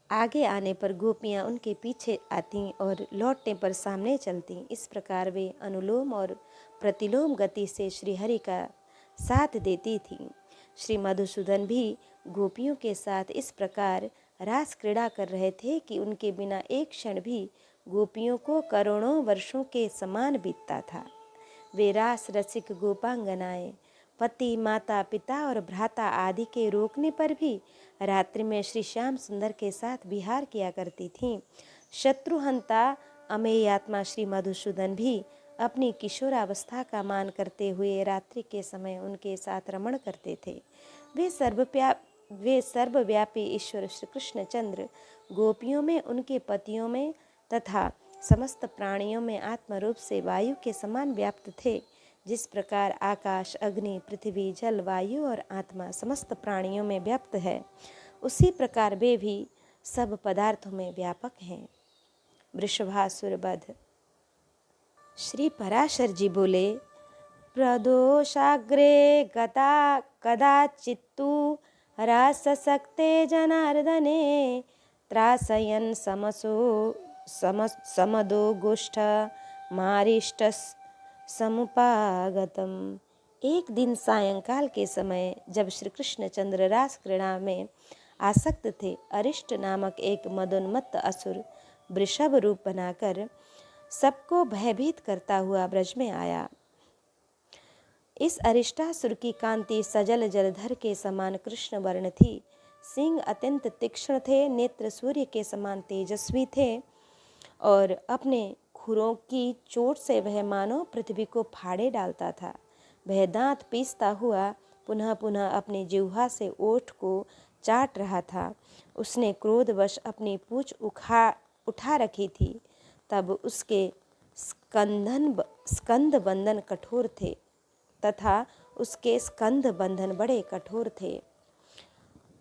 आगे आने पर गोपियाँ उनके पीछे आती और लौटने पर सामने चलती। इस प्रकार वे अनुलोम और प्रतिलोम गति से श्रीहरि का साथ देती थीं। श्री मधुसूदन भी गोपियों के साथ इस प्रकार रास क्रीड़ा कर रहे थे कि उनके बिना एक क्षण भी गोपियों को करोड़ों वर्षों के समान बीतता था। वे रास रसिक गोपांगनाएं पति, माता, पिता और भ्राता आदि के रोकने पर भी रात्रि में श्री श्याम सुंदर के साथ विहार किया करती थीं। शत्रुहंता अमेयात्मा श्री मधुसूदन भी अपनी किशोरावस्था का मान करते हुए रात्रि के समय उनके साथ रमण करते थे। वे सर्वव्यापी ईश्वर श्री कृष्णचंद्र गोपियों में, उनके पतियों में तथा समस्त प्राणियों में आत्मरूप से वायु के समान व्याप्त थे। जिस प्रकार आकाश, अग्नि, पृथ्वी, जल, वायु और आत्मा समस्त प्राणियों में व्याप्त है, उसी प्रकार वे भी सब पदार्थों में व्यापक हैं। वृषभासुर वध। श्री पराशर जी बोले, प्रदोषाग्रे गता कदाचित्तु राससक्ते जनार्दने त्रासयन् समदो गोष्ठ मारिष्टस् समुपागतम। एक दिन सायंकाल के समय जब श्री कृष्णचंद्र रास क्रीड़ा में आसक्त थे, अरिष्ट नामक एक मदोन्मत्त असुर वृषभ रूप बनाकर सबको भयभीत करता हुआ ब्रज में आया। इस अरिष्टासुर की कांति सजल जलधर के समान कृष्ण वर्ण थी। सिंह अत्यंत तीक्ष्ण थे, नेत्र सूर्य के समान तेजस्वी थे और अपने खुरों की चोट से वह मानो पृथ्वी को फाड़े डालता था। वह दांत पीसता हुआ पुनः पुनः अपनी जिह्वा से ओठ को चाट रहा था। उसने क्रोधवश अपनी पूंछ उठा रखी थी। तब उसके स्कंद बंधन कठोर थे तथा उसके स्कंद बंधन बड़े कठोर थे।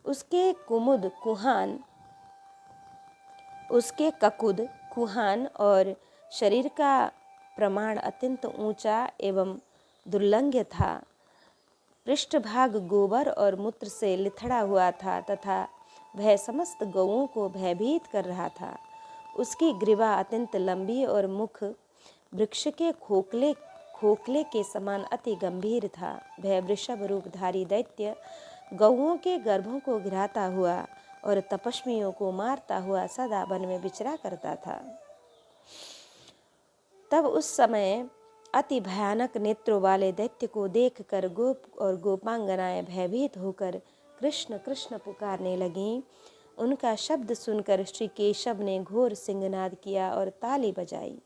उसके ककुद कुहान और शरीर का प्रमाण अत्यंत ऊंचा एवं दुर्लंघ्य था। पृष्ठभाग गोबर और मूत्र से लिथड़ा हुआ था तथा वह समस्त गौओं को भयभीत कर रहा था। उसकी ग्रीवा अत्यंत लंबी और मुख वृक्ष के खोखले के समान अति गंभीर था। वह वृषभ रूपधारी दैत्य गौओं के गर्भों को गिराता हुआ और तपस्वियों को मारता हुआ सदा वन में विचरा करता था। तब उस समय अति भयानक नेत्रों वाले दैत्य को देखकर गोप और गोपांगनाएं भयभीत होकर कृष्ण कृष्ण पुकारने लगीं। उनका शब्द सुनकर श्री केशव ने घोर सिंहनाद किया और ताली बजाई।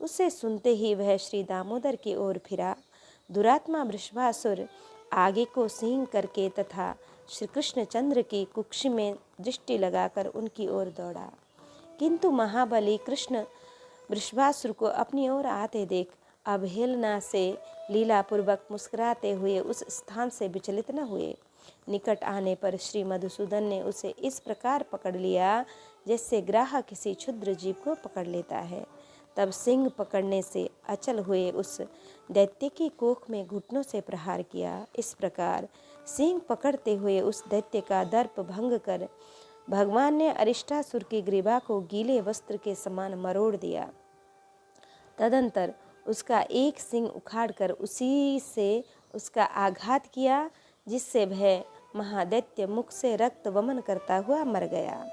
उसे सुनते ही वह श्री दामोदर की ओर फिरा। दुरात्मा वृषभासुर आगे को सींग करके तथा श्री कृष्णचंद्र की कुक्षी में दृष्टि लगाकर उनकी ओर दौड़ा, किंतु महाबली कृष्ण वृषभासुर को अपनी ओर आते देख अवहेलना से लीलापूर्वक मुस्कुराते हुए उस स्थान से विचलित न हुए। निकट आने पर श्री मधुसूदन ने उसे इस प्रकार पकड़ लिया जैसे ग्राह किसी क्षुद्र जीव को पकड़ लेता है। तब सिंह पकड़ने से अचल हुए उस दैत्य की कोख में घुटनों से प्रहार किया। इस प्रकार सिंह पकड़ते हुए उस दैत्य का दर्प भंग कर भगवान ने अरिष्टासुर की ग्रीवा को गीले वस्त्र के समान मरोड़ दिया। तदंतर उसका एक सिंह उखाड़कर उसी से उसका आघात किया, जिससे वह महादैत्य मुख से रक्त वमन करता हुआ मर गया।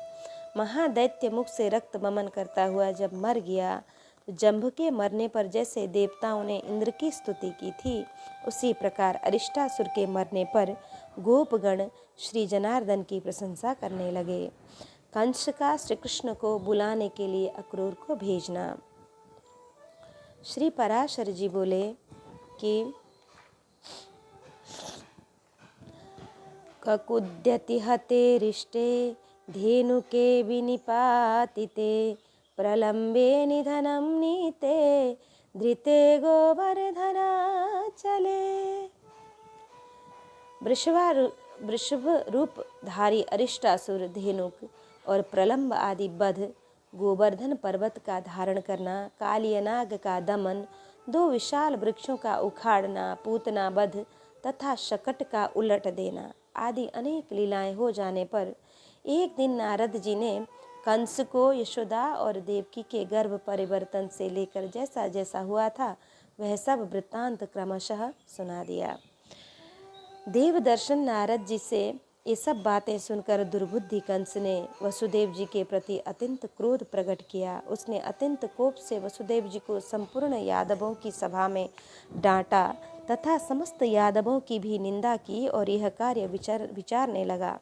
महादैत्य मुख से रक्त वमन करता हुआ जब मर गया, जंभ के मरने पर जैसे देवताओं ने इंद्र की स्तुति की थी, उसी प्रकार अरिष्टासुर के मरने पर गोपगण श्री जनार्दन की प्रशंसा करने लगे। कंस का श्री कृष्ण को बुलाने के लिए अक्रूर को भेजना। श्री पराशर जी बोले कि ककुद्यति हते रिष्टे धेनुके विनिपातिते प्रलम्बे निधनं नीते धृते गोवर्धना चले। वृषभ रूपधारी अरिष्टासुर धेनुक और प्रलम्ब आदि बध, गोवर्धन पर्वत का धारण करना, कालियनाग का दमन, दो विशाल वृक्षों का उखाड़ना, पूतना बध तथा शकट का उलट देना आदि अनेक लीलाएं हो जाने पर एक दिन नारद जी ने कंस को यशोदा और देवकी के गर्भ परिवर्तन से लेकर जैसा जैसा हुआ था वह सब वृत्तांत क्रमशः सुना दिया। देवदर्शन नारद जी से ये सब बातें सुनकर दुर्बुद्धि कंस ने वसुदेव जी के प्रति अत्यंत क्रोध प्रकट किया। उसने अत्यंत कोप से वसुदेव जी को संपूर्ण यादवों की सभा में डांटा तथा समस्त यादवों की भी निंदा की और यह कार्य विचारने लगा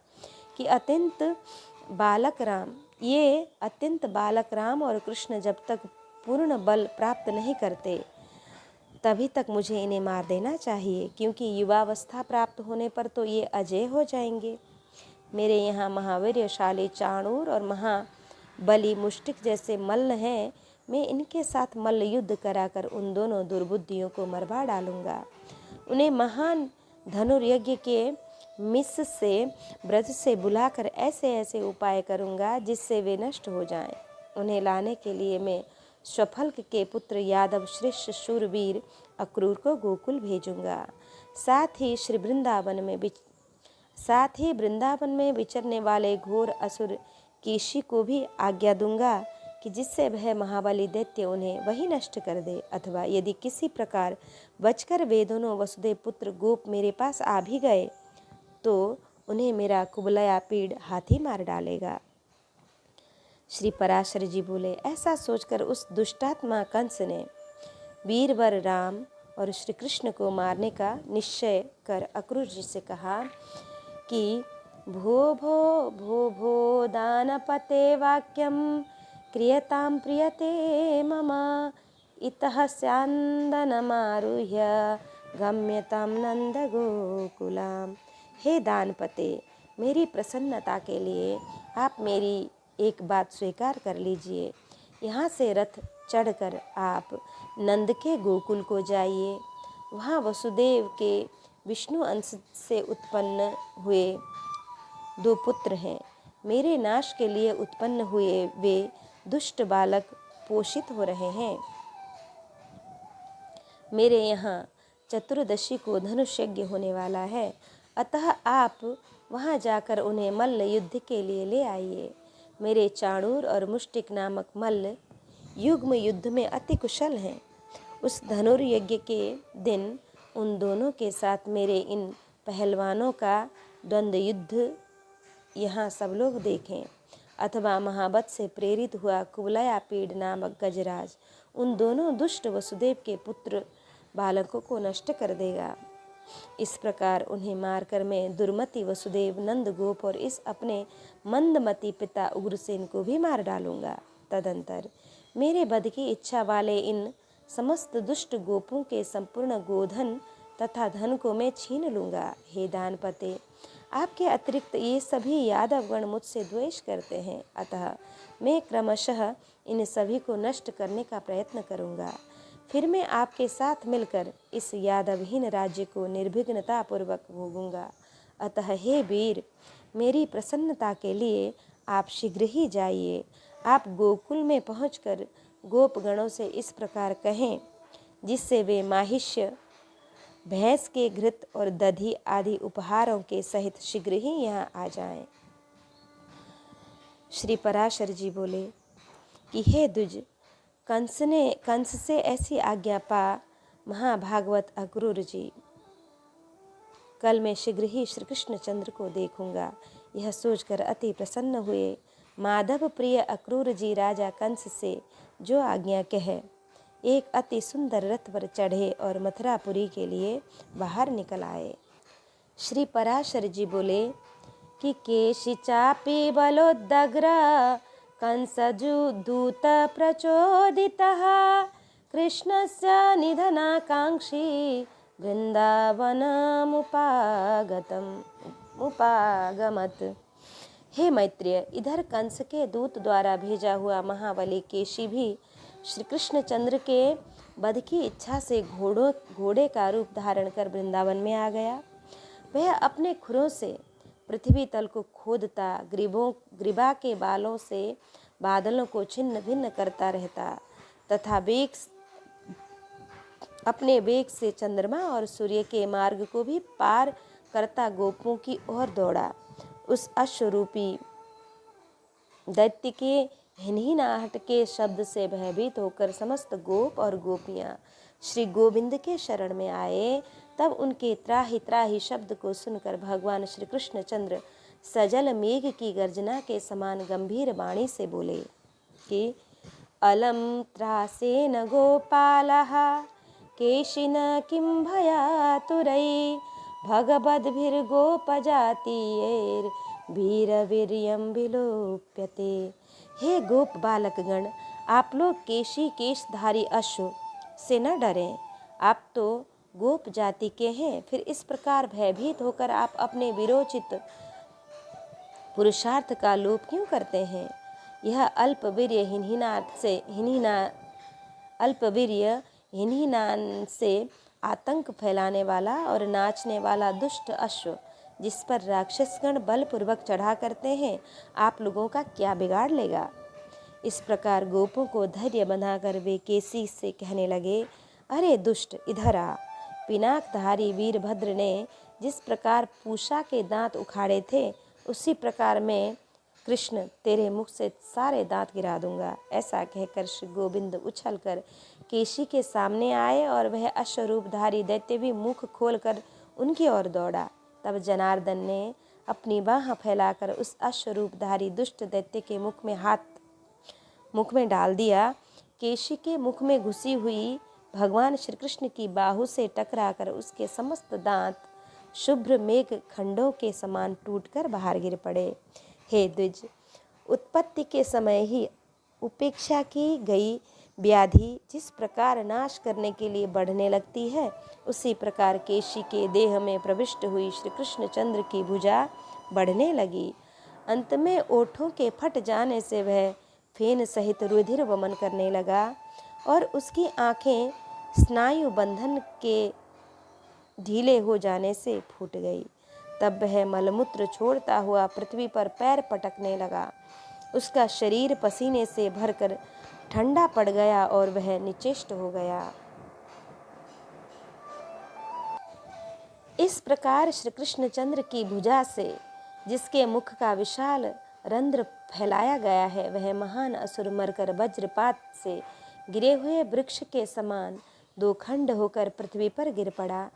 कि अत्यंत बालक राम और कृष्ण जब तक पूर्ण बल प्राप्त नहीं करते तभी तक मुझे इन्हें मार देना चाहिए, क्योंकि युवावस्था प्राप्त होने पर तो ये अजय हो जाएंगे। मेरे यहाँ महावीर्यशाली चाणूर और महाबली मुष्टिक जैसे मल्ल हैं। मैं इनके साथ मल्ल युद्ध कराकर उन दोनों दुर्बुद्धियों को मरवा डालूंगा। उन्हें महान धनुर्यज्ञ के मिस से व्रत से बुलाकर ऐसे ऐसे उपाय करूंगा जिससे वे नष्ट हो जाएं। उन्हें लाने के लिए मैं स्वफल्क के पुत्र यादव श्रेष्ठ शूरवीर अक्रूर को गोकुल भेजूंगा। साथ ही वृंदावन में विचरने वाले घोर असुर केशी को भी आज्ञा दूंगा कि जिससे वह महाबली दैत्य उन्हें वही नष्ट कर दे, अथवा यदि किसी प्रकार बचकर वे दोनों वसुदेव पुत्र गोप मेरे पास आ भी गए तो उन्हें मेरा कुबलया पीड़ हाथी मार डालेगा। श्री पराशर जी बोले, ऐसा सोचकर उस दुष्टात्मा कंस ने वीरवर राम और श्री कृष्ण को मारने का निश्चय कर अक्रूर जी से कहा कि भो भो भो भो दानपते वाक्यम क्रियतां प्रियते मम इतः स्यांदनमारुह्य गम्यतां नंद गोकुलाम। हे दानपते, मेरी प्रसन्नता के लिए आप मेरी एक बात स्वीकार कर लीजिए। यहाँ से रथ चढ़कर आप नंद के गोकुल को जाइए। वहाँ वसुदेव के विष्णु अंश से उत्पन्न हुए दो पुत्र हैं। मेरे नाश के लिए उत्पन्न हुए वे दुष्ट बालक पोषित हो रहे हैं। मेरे यहाँ चतुर्दशी को धनुष यज्ञ होने वाला है, अतः आप वहां जाकर उन्हें मल्ल युद्ध के लिए ले आइए। मेरे चाणूर और मुष्टिक नामक मल्ल युग्म युद्ध में अति कुशल हैं। उस धनुर्यज्ञ के दिन उन दोनों के साथ मेरे इन पहलवानों का द्वंद्व युद्ध यहाँ सब लोग देखें। अथवा महाबत से प्रेरित हुआ कुवलयापीड नामक गजराज उन दोनों दुष्ट वसुदेव के पुत्र बालकों को नष्ट कर देगा। इस प्रकार उन्हें मारकर मैं दुर्मति वसुदेव, नंद गोप और इस अपने मंदमती पिता उग्रसेन को भी मार डालूंगा। तदंतर मेरे वध की इच्छा वाले इन समस्त दुष्ट गोपों के संपूर्ण गोधन तथा धन को मैं छीन लूंगा। हे दानपते, आपके अतिरिक्त ये सभी यादवगण मुझसे द्वेष करते हैं, अतः मैं क्रमशः इन सभी को नष्ट करने का प्रयत्न करूंगा। फिर मैं आपके साथ मिलकर इस यादवहीन राज्य को निर्विघ्नता पूर्वक भोगूंगा। अतः हे वीर, मेरी प्रसन्नता के लिए आप शीघ्र ही जाइए। आप गोकुल में पहुंचकर गोपगणों से इस प्रकार कहें, जिससे वे माहिष्य, भैंस के घृत और दधी आदि उपहारों के सहित शीघ्र ही यहाँ आ जाएं। श्री पराशर जी बोले कि हे द्विज, कंस से ऐसी आज्ञा पा महाभागवत अक्रूर जी, कल मैं शीघ्र ही श्री कृष्ण चंद्र को देखूंगा। यह सोचकर अति प्रसन्न हुए माधव प्रिय अक्रूर जी राजा कंस से जो आज्ञा कहे, एक अति सुंदर रथ पर चढ़े और मथुरापुरी के लिए बाहर निकल आए। श्री पराशर जी बोले कि केशि चापि बलोदग्र कंसजु दूत प्रचोदितः कृष्णस्य निधनाकांक्षी वृंदावनमुपागमत्। हे मैत्रेय, इधर कंस के दूत द्वारा भेजा हुआ महाबली केशी भी श्री कृष्ण चंद्र के वध की इच्छा से घोड़े का रूप धारण कर वृंदावन में आ गया। वह अपने खुरों से पृथ्वी तल को खोदता, ग्रीबा के बालों से बादलों को छिन्न भिन्न करता रहता तथा अपने वेग से चंद्रमा और सूर्य के मार्ग को भी पार करता गोपों की ओर दौड़ा। उस अश्वरूपी दैत्य के हिनहिनाहट के शब्द से भयभीत होकर समस्त गोप और गोपियां श्री गोविंद के शरण में आए। तब उनके त्राहि त्राहि शब्द को सुनकर भगवान श्री कृष्ण चंद्र सजल मेघ की गर्जना के समान गंभीर वाणी से बोले कि अलम त्रासेन गोपालः केशिन किं भयातुरै भगवद्भिर्गोपजातीयैर्वीरवीर्यं विलोप्यते। हे गोप बालकगण, आप लोग केशी केशधारी अश्व से न डरें। आप तो गोप जाति के हैं, फिर इस प्रकार भयभीत होकर आप अपने विरोचित पुरुषार्थ का लोप क्यों करते हैं। यह अल्पवीर्य हिनहिनान से आतंक फैलाने वाला और नाचने वाला दुष्ट अश्व, जिस पर राक्षसगण बलपूर्वक चढ़ा करते हैं, आप लोगों का क्या बिगाड़ लेगा। इस प्रकार गोपों को धैर्य बंधाकर वे केसी से कहने लगे, अरे दुष्ट, इधर आ। पिनाकधारी वीरभद्र ने जिस प्रकार पूषा के दांत उखाड़े थे, उसी प्रकार मैं कृष्ण तेरे मुख से सारे दांत गिरा दूंगा। ऐसा कहकर श्री गोविंद उछलकर केशी के सामने आए और वह अश्वरूपधारी दैत्य भी मुख खोलकर उनकी ओर दौड़ा। तब जनार्दन ने अपनी बाह फैलाकर उस अश्वरूपधारी दुष्ट दैत्य के मुख में डाल दिया। केशी के मुख में घुसी हुई भगवान श्री कृष्ण की बाहु से टकराकर उसके समस्त दांत शुभ्र मेघ खंडों के समान टूटकर बाहर गिर पड़े। हे द्विज, उत्पत्ति के समय ही उपेक्षा की गई व्याधि जिस प्रकार नाश करने के लिए बढ़ने लगती है, उसी प्रकार केशी के देह में प्रविष्ट हुई श्री कृष्ण चंद्र की भुजा बढ़ने लगी। अंत में ओठों के फट जाने से वह फेन सहित रुधिर वमन करने लगा और उसकी आंखें स्नायु बंधन के ढीले हो जाने से फूट गई। तब वह मलमूत्र छोड़ता हुआ पृथ्वी पर पैर पटकने लगा। उसका शरीर पसीने से भरकर ठंडा पड़ गया और वह निचेष्ट हो गया। इस प्रकार श्री कृष्णचंद्र की भुजा से जिसके मुख का विशाल रंध्र फैलाया गया है, वह महान असुर मरकर वज्रपात से गिरे हुए वृक्ष के समान दो खंड होकर पृथ्वी पर गिर पड़ा।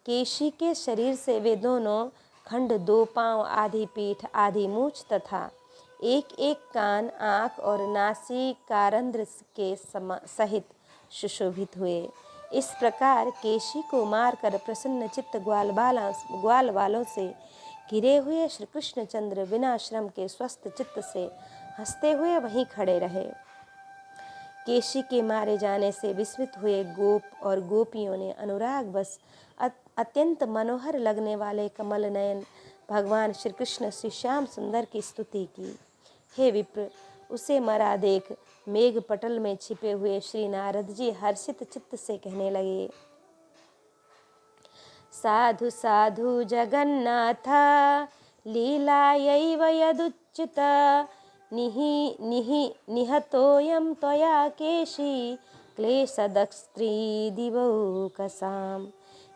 केशी के शरीर से वे दोनों खंड दो पांव, आधी पीठ, आधी मूछ तथा एक एक कान, आँख और नासिकारंध्र के सहित सुशोभित हुए। इस प्रकार केशी को मारकर प्रसन्न चित्त ग्वाल वालों से घिरे हुए श्री कृष्णचंद्र बिना श्रम के स्वस्थ चित्त से हंसते हुए वहीं खड़े रहे। केशी के मारे जाने से विस्मित हुए गोप और गोपियों ने अनुराग बस अत्यंत मनोहर लगने वाले कमल नयन भगवान श्री कृष्ण श्री श्याम सुंदर की स्तुति की। हे विप्र, उसे मरा देख मेघ पटल में छिपे हुए श्री नारद जी हर्षित चित्त से कहने लगे, साधु साधु जगन्नाथ लीलायैव यदुच्युत निहतोऽयं त्वया केशी क्लेशदस्त्री दिवौकसाम।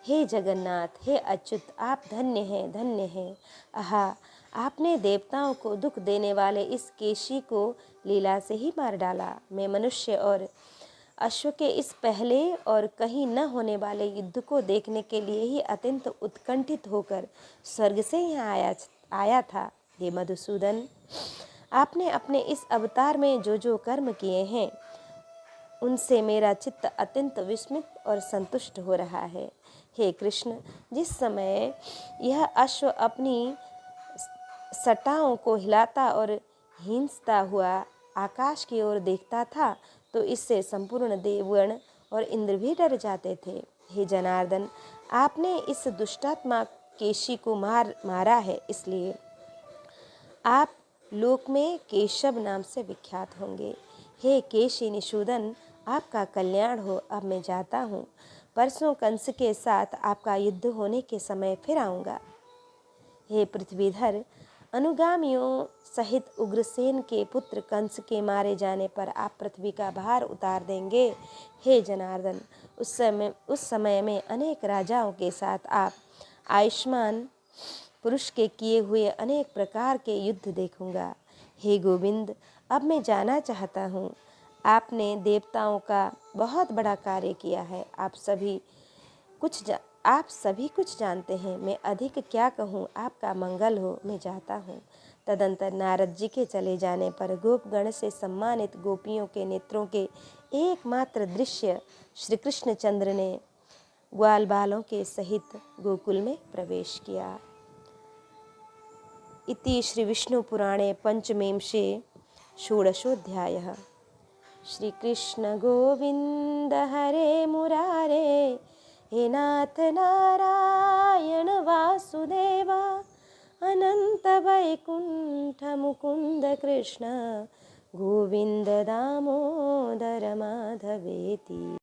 हे जगन्नाथ, हे अच्युत, आप धन्य हैं, धन्य हैं। आहा, आपने देवताओं को दुख देने वाले इस केशी को लीला से ही मार डाला। मैं मनुष्य और अश्व के इस पहले और कहीं न होने वाले युद्ध को देखने के लिए ही अत्यंत उत्कंठित होकर स्वर्ग से यहाँ आया था। हे मधुसूदन, आपने अपने इस अवतार में जो जो कर्म किए हैं उनसे मेरा चित्त अत्यंत विस्मित और संतुष्ट हो रहा है। हे कृष्ण, जिस समय यह अश्व अपनी सटाओं को हिलाता और हिंसता हुआ आकाश की ओर देखता था तो इससे संपूर्ण देवगण और इंद्र भी डर जाते थे। हे जनार्दन, आपने इस दुष्टात्मा केशी को मारा है, इसलिए आप लोक में केशव नाम से विख्यात होंगे। हे केशी निषूदन, आपका कल्याण हो। अब मैं जाता हूँ। परसों कंस के साथ आपका युद्ध होने के समय फिर आऊँगा। हे पृथ्वीधर, अनुगामियों सहित उग्रसेन के पुत्र कंस के मारे जाने पर आप पृथ्वी का भार उतार देंगे। हे जनार्दन, उस समय में अनेक राजाओं के साथ आप आयुष्मान पुरुष के किए हुए अनेक प्रकार के युद्ध देखूंगा। हे गोविंद, अब मैं जाना चाहता हूँ। आपने देवताओं का बहुत बड़ा कार्य किया है। आप सभी कुछ जानते हैं। मैं अधिक क्या कहूँ, आपका मंगल हो। मैं जाता हूँ। तदंतर नारद जी के चले जाने पर गोपगण से सम्मानित गोपियों के नेत्रों के एकमात्र दृश्य श्री कृष्णचंद्र ने ग्वाल बालों के सहित गोकुल में प्रवेश किया। इति श्री विष्णु पुराणे पंचमेंशे षोडशोऽध्यायः। श्री कृष्ण गोविंद हरे मुरारे, हे नाथ नारायण वासुदेवा, अनंत वैकुंठ मुकुंद कृष्ण गोविंद दामोदर माधवेति।